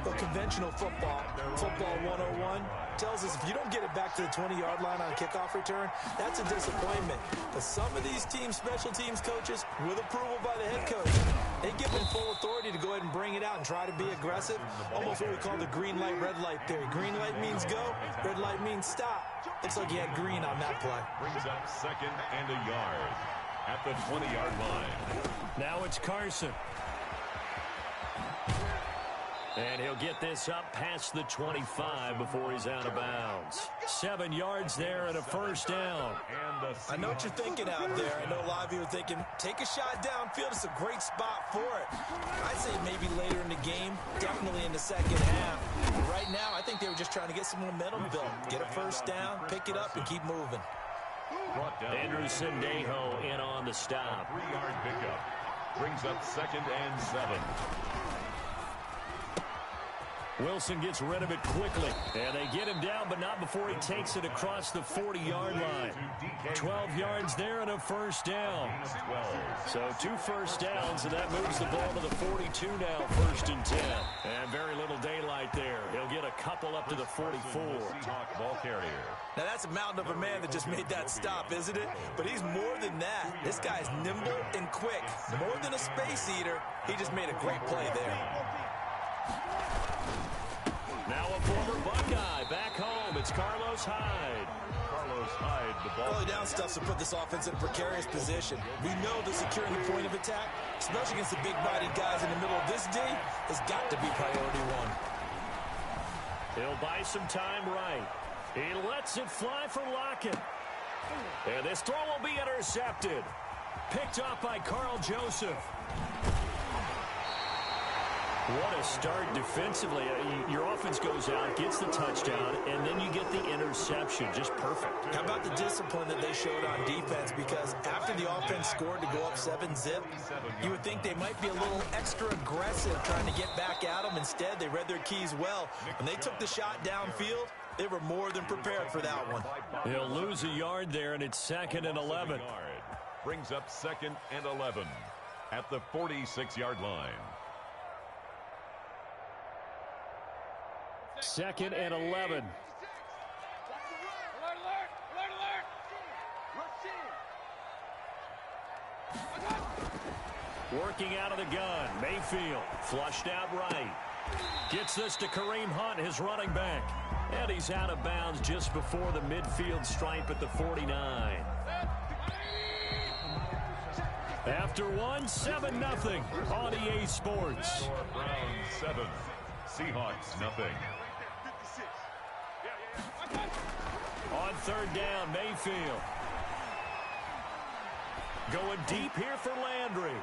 The conventional football 101, tells us if you don't get it back to the 20-yard line on a kickoff return, that's a disappointment. But some of these teams, special teams coaches, with approval by the head coach, they give them full authority to go ahead and bring it out and try to be aggressive. Almost what we call the green light, red light theory. Green light means go, red light means stop. Looks like he had green on that play. Brings up second and a yard at the 20-yard line. Now it's Carson. And he'll get this up past the 25 before he's out of bounds. 7 yards there and a first down. I know what you're thinking out there. I know a lot of you are thinking, take a shot downfield. It's a great spot for it. I'd say maybe later in the game, definitely in the second half. But right now, I think they were just trying to get some momentum built. Get a first down, pick it up, and keep moving. Andrew Sendejo in on the stop. 3-yard pickup. Brings up second and 7. Wilson gets rid of it quickly. And they get him down, but not before he takes it across the 40-yard line. 12 yards there and a first down. So 2 first downs, and that moves the ball to the 42 now, 1st and 10. And very little daylight there. He'll get a couple up to the 44. Ball carrier. Now that's a mountain of a man that just made that stop, isn't it? But he's more than that. This guy's nimble and quick. More than a space eater, he just made a great play there. Now a former Buckeye back home. It's Carlos Hyde. Carlos Hyde, the ball. Early down stuff to put this offense in a precarious position. We know that securing the point of attack, especially against the big-bodied guys in the middle of this day, has got to be priority one. He'll buy some time right. He lets it fly for Lockett. And this throw will be intercepted. Picked up by Carl Joseph. What a start defensively. Your offense goes out, gets the touchdown, and then you get the interception. Just perfect. How about the discipline that they showed on defense? Because after the offense scored to go up 7-zip, you would think they might be a little extra aggressive trying to get back at them. Instead, they read their keys well. When they took the shot downfield, they were more than prepared for that one. He'll lose a yard there, and it's 2nd and 11. Brings up 2nd and 11 at the 46-yard line. 2nd and 11. Working out of the gun. Mayfield flushed out right. Gets this to Kareem Hunt, his running back. And he's out of bounds just before the midfield stripe at the 49. After one, 7-0 on EA Sports. Browns 7, Seahawks nothing. On 3rd down, Mayfield. Going deep here for Landry.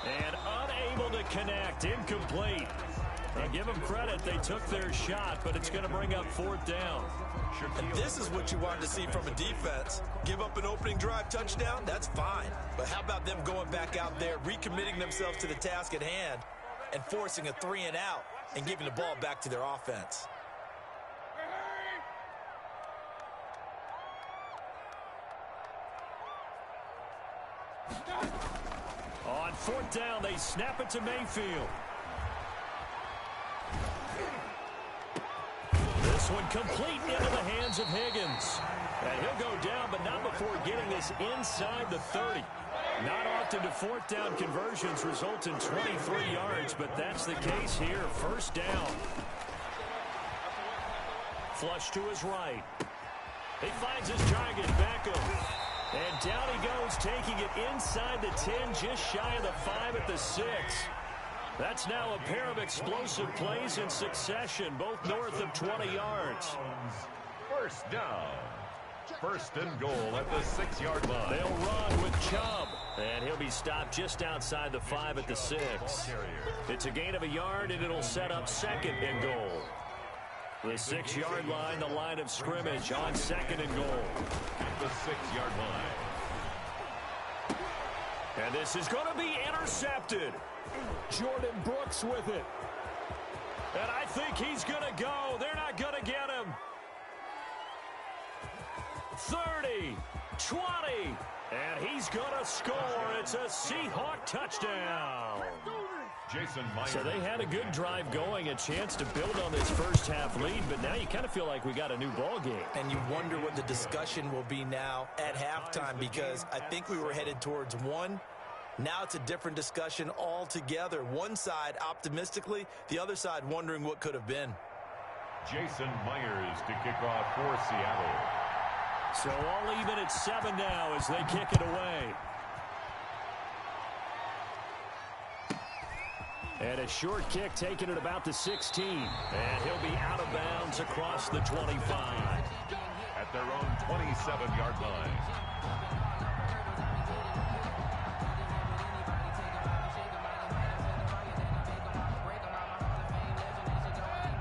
And unable to connect. Incomplete. And give them credit, they took their shot, but it's going to bring up 4th down. And this is what you wanted to see from a defense. Give up an opening drive touchdown, that's fine. But how about them going back out there, recommitting themselves to the task at hand, and forcing a 3-and-out and giving the ball back to their offense? 4th down, they snap it to Mayfield. This one complete into the hands of Higgins. And he'll go down, but not before getting this inside the 30. Not often do 4th down conversions result in 23 yards, but that's the case here. 1st down. Flush to his right. He finds his target, Beckham. And down he goes, taking it inside the 10, just shy of the 5 at the 6. That's now a pair of explosive plays in succession, both north of 20 yards. 1st down. 1st and goal at the 6-yard line. They'll run with Chubb, and he'll be stopped just outside the 5 at the 6. It's a gain of a yard, and it'll set up 2nd and goal. The 6-yard line, the line of scrimmage on 2nd and goal. At the 6-yard line. And this is going to be intercepted. Jordan Brooks with it. And I think he's going to go. They're not going to get him. 30, 20, and he's going to score. It's a Seahawk touchdown. Jason Myers. So they had a good drive going, a chance to build on this first half lead, but now you kind of feel like we got a new ball game. And you wonder what the discussion will be now at halftime, because I think we were headed towards one. Now it's a different discussion altogether. One side optimistically, the other side wondering what could have been. Jason Myers to kick off for Seattle. So all even at 7 now as they kick it away. And a short kick taken at about the 16. And he'll be out of bounds across the 25. At their own 27-yard line.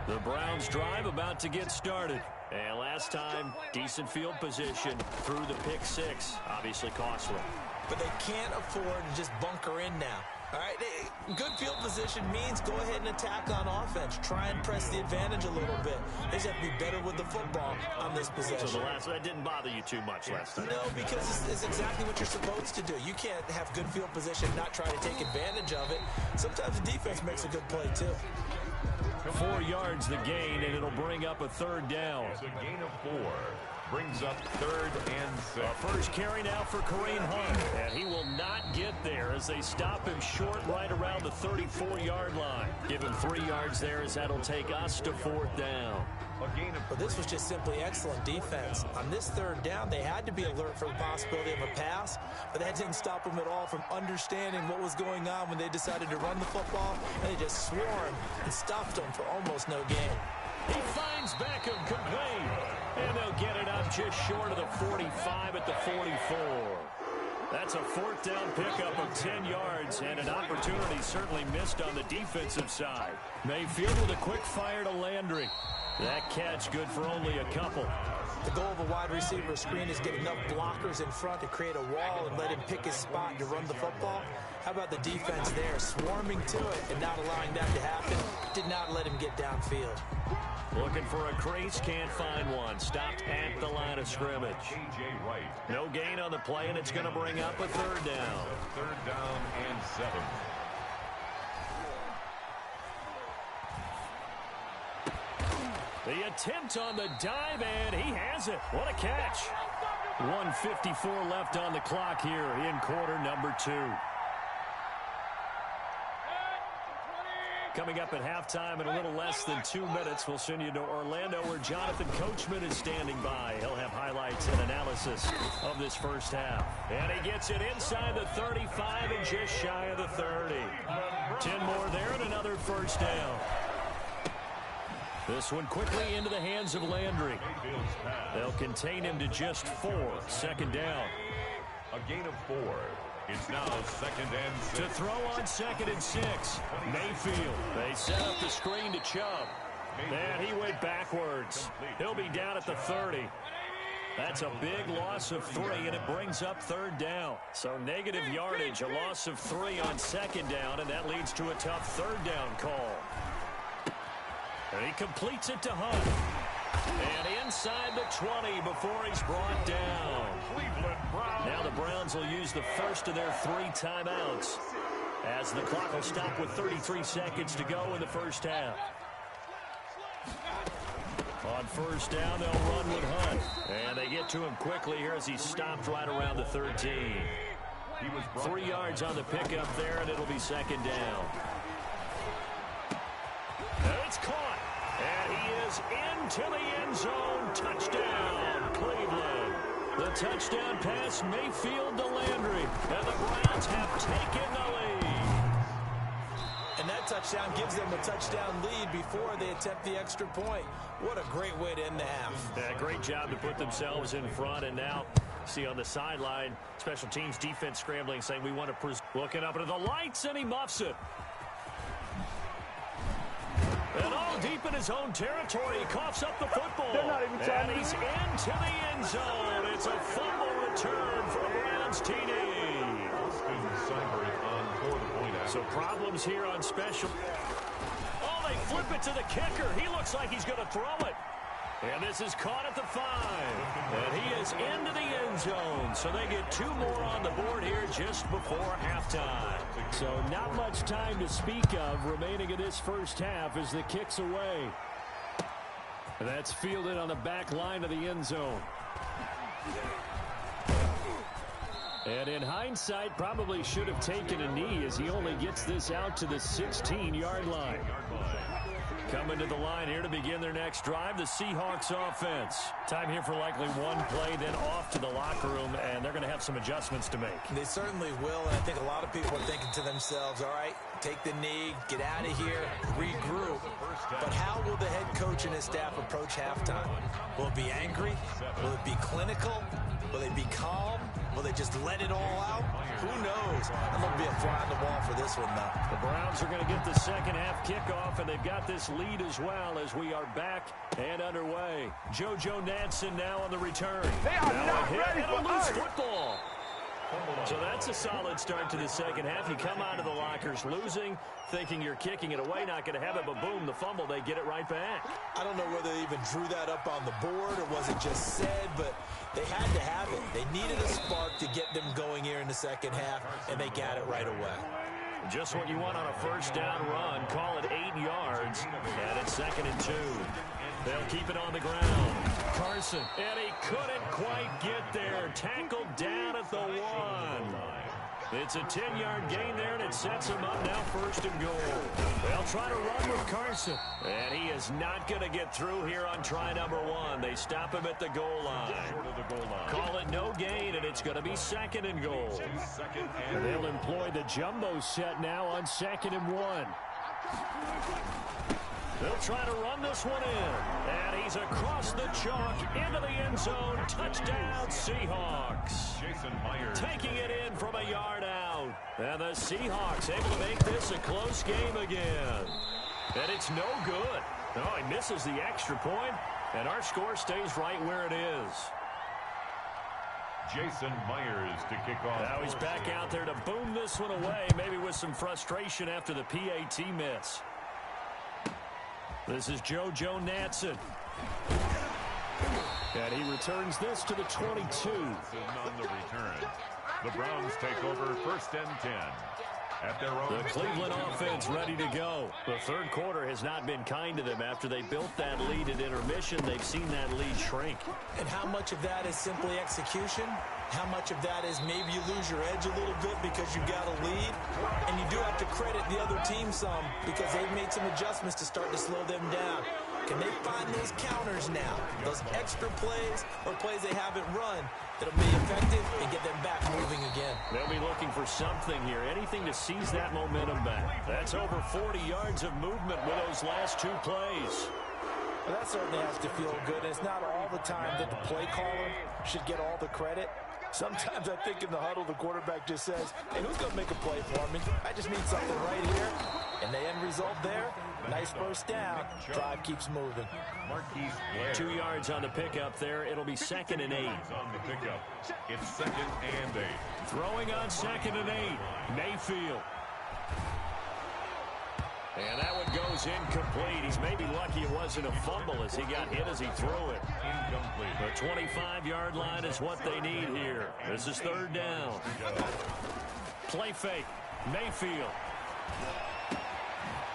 The Browns drive about to get started. And last time, decent field position through the pick 6. Obviously costly. But they can't afford to just bunker in now. All right, good field position means go ahead and attack on offense. Try and press the advantage a little bit. They just have to be better with the football on this possession. So that didn't bother you too much last time? No, because it's exactly what you're supposed to do. You can't have good field position and not try to take advantage of it. Sometimes the defense makes a good play, too. 4 yards the gain, and it'll bring up a 3rd down. It's a gain of 4. Brings up 3rd and 6. First carry now for Kareem Hunt. And he will not get there as they stop him short right around the 34-yard line. Give him 3 yards there as that'll take us to 4th down. But this was just simply excellent defense. On this 3rd down, they had to be alert for the possibility of a pass, but that didn't stop them at all from understanding what was going on when they decided to run the football, and they just swarmed and stuffed them for almost no gain. He finds Beckham complete, and they'll get it up just short of the 45 at the 44. That's a 4th down pickup of 10 yards, and an opportunity certainly missed on the defensive side. Mayfield with a quick fire to Landry. That catch good for only a couple. The goal of a wide receiver screen is get enough blockers in front to create a wall and let him pick his spot to run the football. How about the defense there, swarming to it and not allowing that to happen? Did not let him get downfield. Looking for a crease, can't find one. Stopped at the line of scrimmage. No gain on the play, and it's going to bring up a 3rd down. 3rd down and 7. The attempt on the dive, and he has it. What a catch. 1:54 left on the clock here in quarter number 2. Coming up at halftime in a little less than 2 minutes, we'll send you to Orlando where Jonathan Coachman is standing by. He'll have highlights and analysis of this first half. And he gets it inside the 35 and just shy of the 30. 10 more there and another 1st down. This one quickly into the hands of Landry. They'll contain him to just 4. 2nd down. A gain of 4. It's now 2nd and 6. To throw on 2nd and 6. Mayfield. They set up the screen to Chubb. And he went backwards. He'll be down at the 30. That's a big loss of 3, and it brings up 3rd down. So negative yardage, a loss of 3 on 2nd down, and that leads to a tough 3rd down call. And he completes it to Hunt. And inside the 20 before he's brought down. Now the Browns will use the first of their 3 timeouts. as the clock will stop with 33 seconds to go in the first half. On first down, they'll run with Hunt. And they get to him quickly here as he stopped right around the 13. 3 yards on the pickup there, and it'll be second down. It's caught. And he is into the end zone. Touchdown, Cleveland. The touchdown pass, Mayfield to Landry. And the Browns have taken the lead. And that touchdown gives them a touchdown lead before they attempt the extra point. What a great way to end the half. Yeah, great job to put themselves in front. And now, see on the sideline, special teams defense scrambling, saying we want to looking up into the lights, and he muffs it. And all deep in his own territory, he coughs up the football. They're not even trying and he's into the end zone. It's a fumble return for a Browns TD. So problems here on special. Oh, they flip it to the kicker. He looks like he's going to throw it. And this is caught at the 5. And he is into the end zone. So they get 2 more on the board here just before halftime. So not much time to speak of remaining in this first half as the kick's away. And that's fielded on the back line of the end zone. And in hindsight, probably should have taken a knee as he only gets this out to the 16-yard line. Coming to the line here to begin their next drive, the Seahawks offense. Time here for likely one play, then off to the locker room, and they're going to have some adjustments to make. They certainly will, and I think a lot of people are thinking to themselves, all right, take the knee, get out of here, regroup. But how will the head coach and his staff approach halftime? Will it be angry? Will it be clinical? Will they be calm? Will they just let it all out? Who knows? I'm going to be a fly on the wall for this one, though. The Browns are going to get the second half kickoff, and they've got this lead as well as we are back and underway. JoJo Natson now on the return. They are not ready for loose football. So that's a solid start to the second half. You come out of the lockers losing, thinking you're kicking it away, not going to have it, but boom, the fumble, they get it right back. I don't know whether they even drew that up on the board or was it just said, but they had to have it. They needed a spark to get them going here in the second half, and they got it right away. Just what you want on a first down run. Call it 8 yards, and it's 2nd and 2. They'll keep it on the ground. Carson, and he couldn't quite get there. Tackled down at the 1. It's a 10-yard gain there, and it sets him up now 1st and goal. They'll try to run with Carson. And he is not going to get through here on try number 1. They stop him at the goal line. Call it no gain, and it's going to be 2nd and goal. And they'll employ the jumbo set now on 2nd and 1. They'll try to run this one in. And he's across the chalk into the end zone. Touchdown, Seahawks. Taking it in from a yard out. And the Seahawks able to make this a close game again. And it's no good. Oh, he misses the extra point, and our score stays right where it is. Jason Myers to kick off. Now he's back out there to boom this one away, maybe with some frustration after the PAT miss. This is JoJo Natson. And he returns this to the 22. On the return. The Browns take over 1st and 10. At their own. The Cleveland offense ready to go. The third quarter has not been kind to them. After they built that lead at intermission, they've seen that lead shrink. And how much of that is simply execution? How much of that is maybe you lose your edge a little bit because you got a lead? And you do have to credit the other team some because they've made some adjustments to start to slow them down. Can they find those counters now, those extra plays or plays they haven't run that'll be effective and get them back moving again? They'll be looking for something here, anything to seize that momentum back. That's over 40 yards of movement with those last 2 plays. Well, that certainly has to feel good. It's not all the time that the play caller should get all the credit. Sometimes I think in the huddle, the quarterback just says, hey, who's going to make a play for me? I just need something right here. And the end result there, nice first down. Drive keeps moving. 2 yards on the pickup there. It'll be 2nd and 8. On the pickup. It's 2nd and 8. Throwing on 2nd and 8. Mayfield. And that one goes incomplete. He's maybe lucky it wasn't a fumble as he got hit as he threw it. Incomplete. The 25-yard line is what they need here. This is 3rd down. Play fake. Mayfield.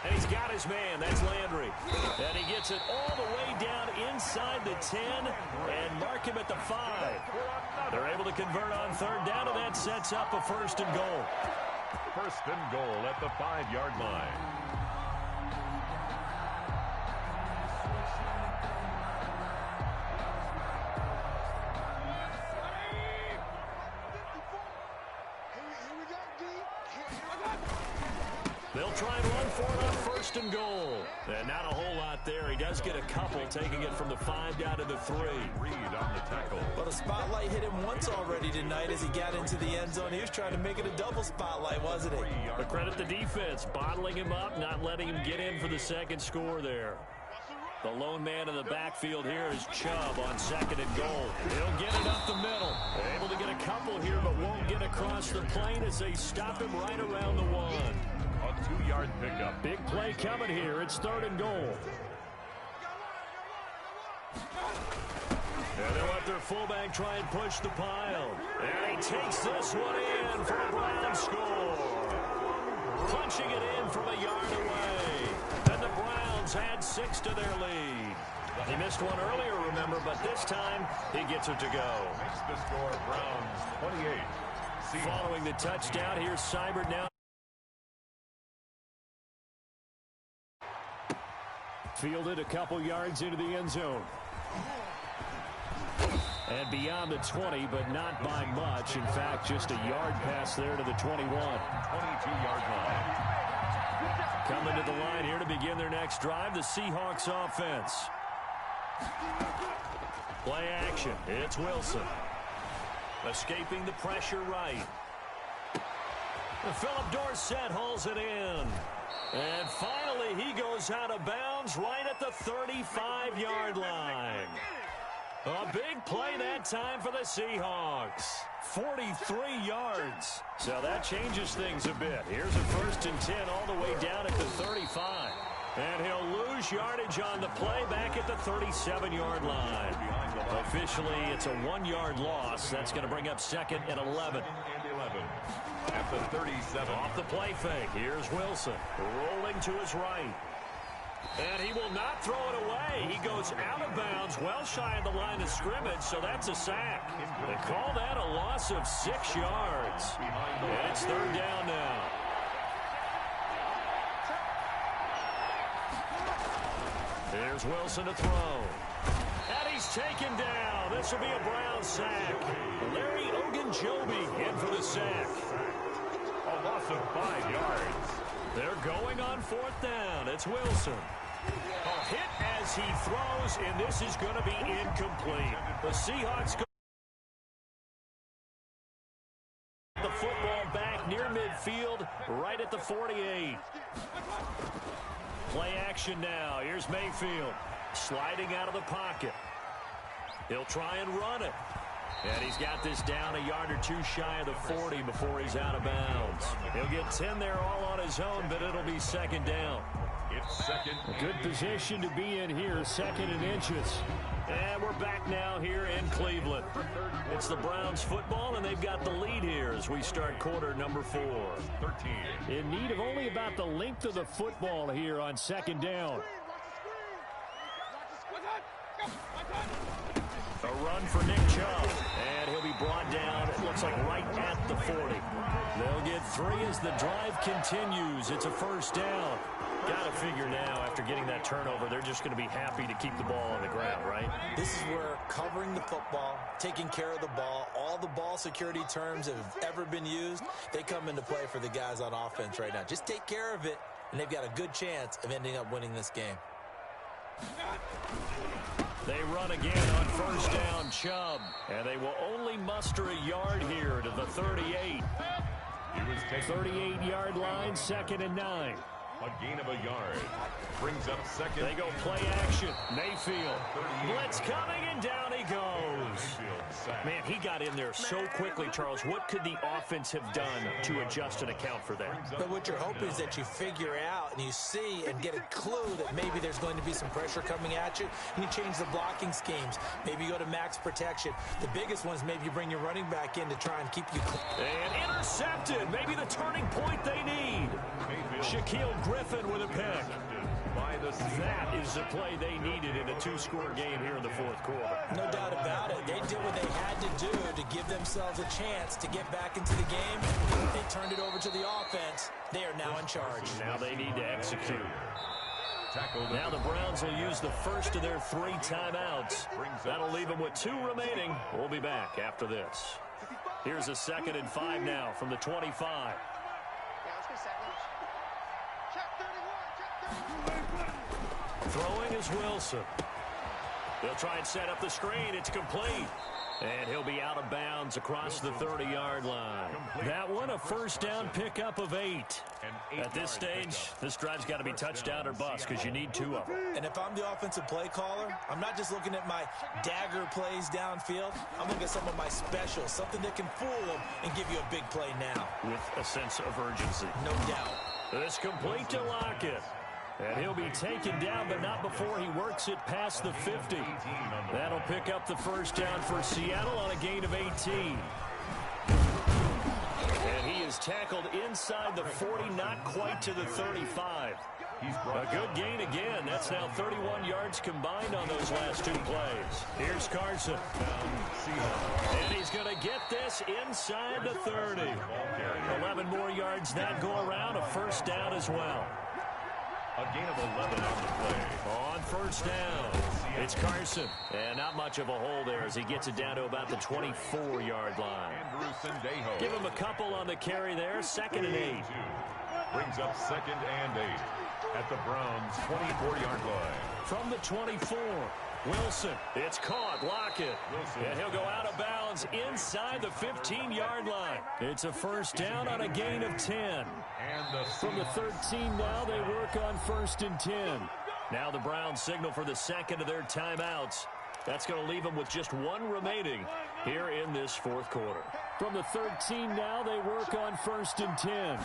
And he's got his man. That's Landry. And he gets it all the way down inside the 10 and mark him at the 5. They're able to convert on third down, and that sets up a 1st and goal. 1st and goal at the 5-yard line. They'll try and run for it on 1st and goal. And not a whole lot there. He does get a couple, taking it from the 5 down to the 3. Reed on the tackle. But a spotlight hit him once already tonight as he got into the end zone. He was trying to make it a double spotlight, wasn't it? But credit the defense, bottling him up, not letting him get in for the 2nd score there. The lone man in the backfield here is Chubb on 2nd and goal. He'll get it up the middle. Able to get a couple here, but won't get across the plane as they stop him right around the 1. A 2-yard pickup. Big play coming here. It's 3rd and goal. And they'll let their fullback try and push the pile. And he takes this one in for a Browns score. Punching it in from a yard away. And the Browns add 6 to their lead. He missed one earlier, remember, but this time he gets it to go. Makes the score Browns 28. Following the touchdown, here's Seibert now. Fielded a couple yards into the end zone. And beyond the 20, but not by much. In fact, just a yard pass there to the 21. 22-yard line. Coming to the line here to begin their next drive, the Seahawks offense. Play action. It's Wilson. Escaping the pressure right. Philip Dorsett hauls it in. And finally, he goes out of bounds right at the 35-yard line. A big play that time for the Seahawks. 43 yards. So that changes things a bit. Here's a 1st and 10 all the way down at the 35. And he'll lose yardage on the play back at the 37-yard line. Officially, it's a 1-yard loss. That's going to bring up 2nd and 11. At the 37. Off the play fake. Here's Wilson. Rolling to his right. And he will not throw it away. He goes out of bounds, well shy of the line of scrimmage, so that's a sack. They call that a loss of 6 yards. And it's 3rd down now. Here's Wilson to throw. And he's taken down. This will be a Brown sack. Larry Ogunjobi in for the sack. A loss of 5 yards. They're going on 4th down. It's Wilson. A hit as he throws, and this is going to be incomplete. The Seahawks go the football back near midfield, right at the 48. Play action now. Here's Mayfield sliding out of the pocket. He'll try and run it. And he's got this down a yard or 2 shy of the 40 before he's out of bounds. He'll get 10 there all on his own, but it'll be 2nd down. It's 2nd. A good position to be in here, 2nd and inches. And we're back now here in Cleveland. It's the Browns football, and they've got the lead here as we start quarter number 4. 13. In need of only about the length of the football here on 2nd down. A run for Nick Chubb, and he'll be brought down, it looks like right at the 40. They'll get 3 as the drive continues. It's a 1st down. Got to figure now, after getting that turnover, they're just going to be happy to keep the ball on the ground, right? This is where covering the football, taking care of the ball, all the ball security terms that have ever been used, they come into play for the guys on offense right now. Just take care of it, and they've got a good chance of ending up winning this game. They run again on 1st down, Chubb, and they will only muster a yard here to the 38. 38-yard line, 2nd and 9. A gain of a yard. Brings up 2nd. They go play action. Mayfield. Blitz coming, and down he goes. Man, he got in there so quickly, Charles. What could the offense have done to adjust and account for that? But what you're hoping is that you figure out and you see and get a clue that maybe there's going to be some pressure coming at you, and you change the blocking schemes. Maybe you go to max protection. The biggest one is maybe you bring your running back in to try and keep you clean. And intercepted. Maybe the turning point they need. Shaquille Griffin with a pick. That is the play they needed in a two-score game here in the fourth quarter. No doubt about it. They did what they had to do to give themselves a chance to get back into the game. They turned it over to the offense. They are now in charge. Now they need to execute. Now the Browns will use the first of their 3 timeouts. That'll leave them with 2 remaining. We'll be back after this. Here's a 2nd and 5 now from the 25. Throwing is Wilson. They'll try and set up the screen. It's complete. And he'll be out of bounds across the 30-yard line. That one, a first down pickup of 8. At this stage, this drive's got to be touchdown or bust because you need 2 of them. And if I'm the offensive play caller, I'm not just looking at my dagger plays downfield. I'm looking at some of my specials, something that can fool them and give you a big play now. With a sense of urgency. No doubt. This complete to Lockett. And he'll be taken down, but not before he works it past the 50. That'll pick up the first down for Seattle on a gain of 18. And he is tackled inside the 40, not quite to the 35. A good gain again. That's now 31 yards combined on those last 2 plays. Here's Carson. And he's going to get this inside the 30. 11 more yards that go around, a first down as well. A gain of 11 on the play. On first down, it's Carson. And not much of a hole there as he gets it down to about the 24-yard line. Give him a couple on the carry there. 2nd and 8. Brings up 2nd and 8 at the Browns' 24-yard line. From the 24, Wilson. It's caught. Lockett. And he'll go out of bounds inside the 15-yard line. It's a first down on a gain of 10. From the 13 now, they work on 1st and 10. Now the Browns signal for the 2nd of their timeouts. That's going to leave them with just 1 remaining here in this fourth quarter. From the 13 now, they work on 1st and 10.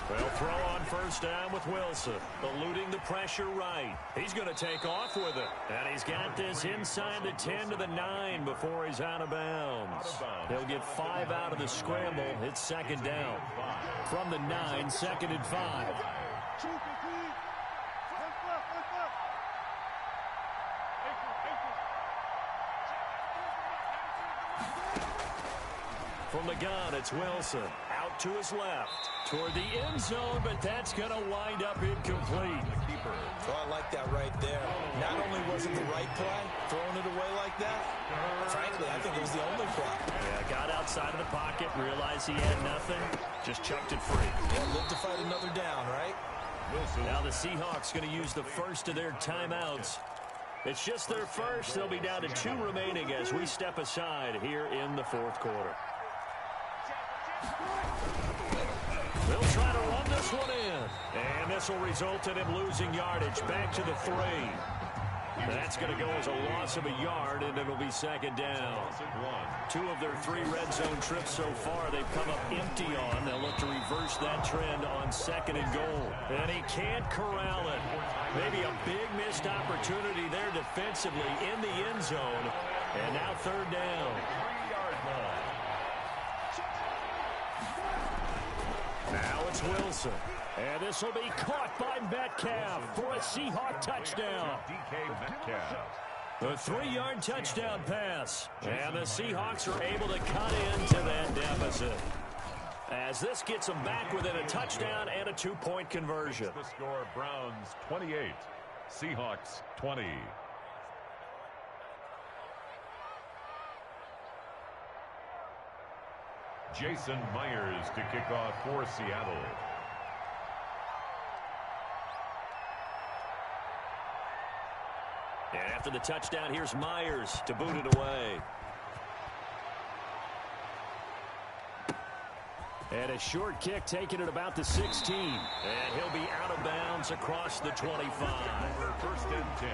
They'll throw on first down with Wilson, eluding the pressure right. He's going to take off with it. And he's got this inside the 10 to the 9 before he's out of bounds. He'll get 5 out of the scramble. It's 2nd down. From the 9, 2nd and 5. From the gun, it's Wilson. Out to his left. Toward the end zone, but that's going to wind up incomplete. Oh, I like that right there. Not only was it the right play, throwing it away like that, frankly, I think it was the only play. Yeah, got outside of the pocket, realized he had nothing, just chucked it free. Yeah, live to fight another down, right? Now the Seahawks going to use the first of their timeouts. It's just their first. They'll be down to 2 remaining as we step aside here in the fourth quarter. They'll try to run this one in. And this will result in him losing yardage back to the 3. That's going to go as a loss of a yard, and it'll be 2nd down. 2 of their 3 red zone trips so far they've come up empty on. They'll look to reverse that trend on 2nd and goal. And he can't corral it. Maybe a big missed opportunity there defensively in the end zone. And now 3rd down. Now it's Wilson. And this will be caught by Metcalf for a Seahawk touchdown. The 3-yard touchdown pass. And the Seahawks are able to cut into that deficit. As this gets them back within a touchdown and a 2-point conversion. The score, Browns 28, Seahawks 20. Jason Myers to kick off for Seattle. And after the touchdown, here's Myers to boot it away. And a short kick taken at about the 16. And he'll be out of bounds across the 25. 1st and 10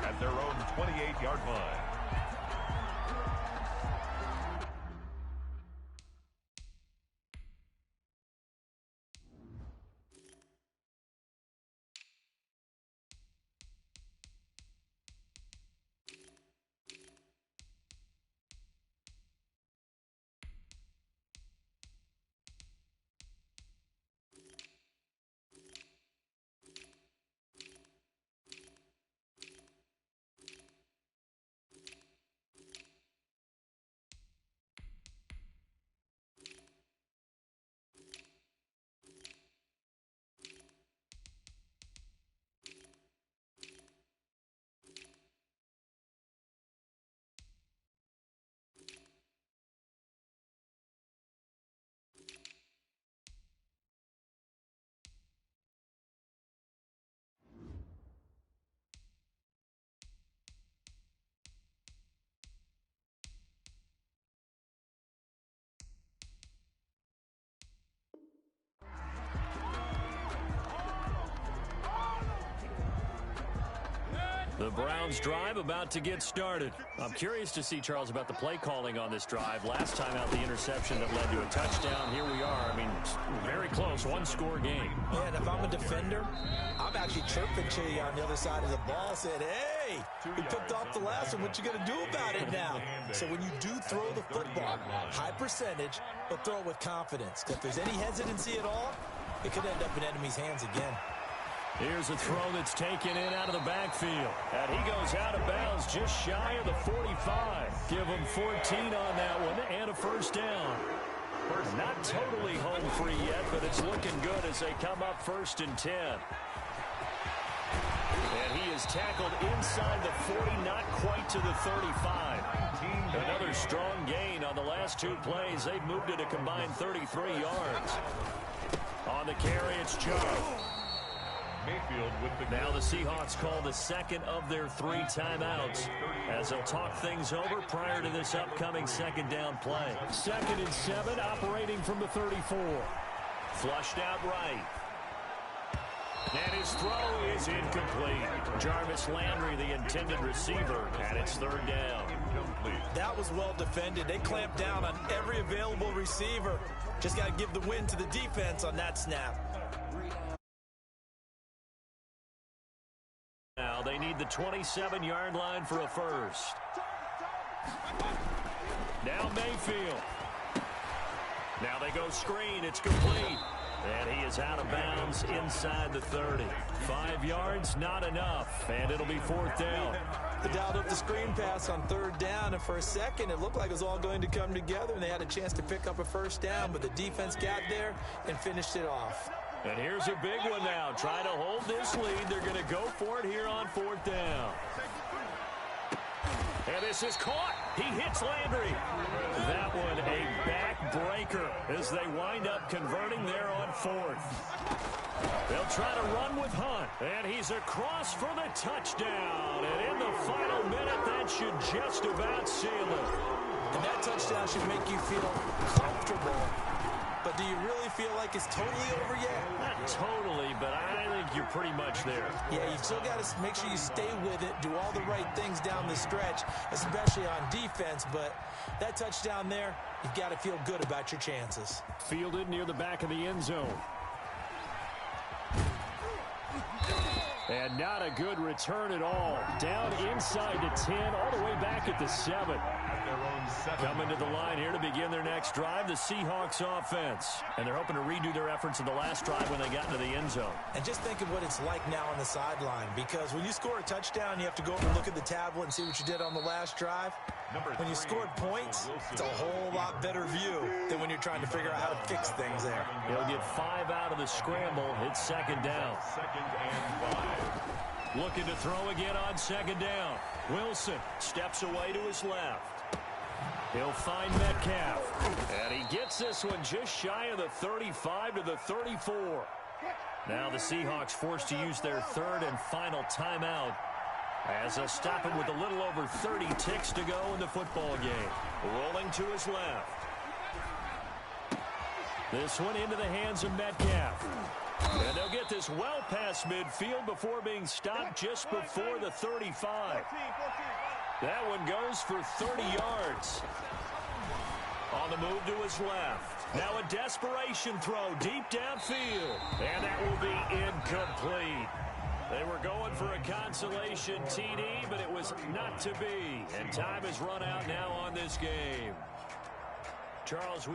at their own 28-yard line. The Browns drive about to get started. I'm curious to see, Charles, about the play calling on this drive. Last time out, the interception that led to a touchdown. Here we are. I mean, very close, one-score game. Yeah, and if I'm a defender, I'm actually chirping to you on the other side of the ball, saying, hey, we picked off the last one. What you going to do about it now? So when you do throw the football, high percentage, but throw it with confidence. If there's any hesitancy at all, it could end up in enemy's hands again. Here's a throw that's taken in out of the backfield. And he goes out of bounds just shy of the 45. Give him 14 on that one and a first down. Not totally home free yet, but it's looking good as they come up 1st and 10. And he is tackled inside the 40, not quite to the 35. Another strong gain on the last 2 plays. They've moved it a combined 33 yards. On the carry, it's Chubb. Mayfield with the now the Seahawks call the second of their 3 timeouts as they'll talk things over prior to this upcoming second down play. 2nd and 7, operating from the 34. Flushed out right. And his throw is incomplete. Jarvis Landry, the intended receiver, and it's 3rd down. That was well defended. They clamped down on every available receiver. Just got to give the win to the defense on that snap. Now they need the 27-yard line for a first. Now Mayfield. Now they go screen. It's complete. And he is out of bounds inside the 30. 5 yards, not enough. And it'll be 4th down. They dialed up the screen pass on 3rd down, and for a second it looked like it was all going to come together, and they had a chance to pick up a first down, but the defense got there and finished it off. And here's a big one now. Trying to hold this lead. They're going to go for it here on 4th down. And this is caught. He hits Landry. That one a backbreaker as they wind up converting there on 4th. They'll try to run with Hunt. And he's across for the touchdown. And in the final minute, that should just about seal it. And that touchdown should make you feel comfortable. But do you really feel like it's totally over yet? Not totally, but I think you're pretty much there. Yeah, you've still got to make sure you stay with it, do all the right things down the stretch, especially on defense. But that touchdown there, you've got to feel good about your chances. Fielded near the back of the end zone. And not a good return at all. Down inside the 10, all the way back at the 7. Coming to the line here to begin their next drive, the Seahawks offense. And they're hoping to redo their efforts in the last drive when they got into the end zone. And just think of what it's like now on the sideline, because when you score a touchdown, you have to go over and look at the tablet and see what you did on the last drive. When you scored points, it's a whole lot better view than when you're trying to figure out how to fix things there. He'll get 5 out of the scramble. It's 2nd down. 2nd and 5. Looking to throw again on 2nd down. Wilson steps away to his left. He'll find Metcalf. And he gets this one just shy of the 35 to the 34. Now the Seahawks forced to use their 3rd and final timeout as they'll stop him with a little over 30 ticks to go in the football game. Rolling to his left. This one into the hands of Metcalf. And they'll get this well past midfield before being stopped just before the 35. That one goes for 30 yards. On the move to his left. Now a desperation throw deep downfield. And that will be incomplete. They were going for a consolation TD, but it was not to be. And time has run out now on this game. Charles,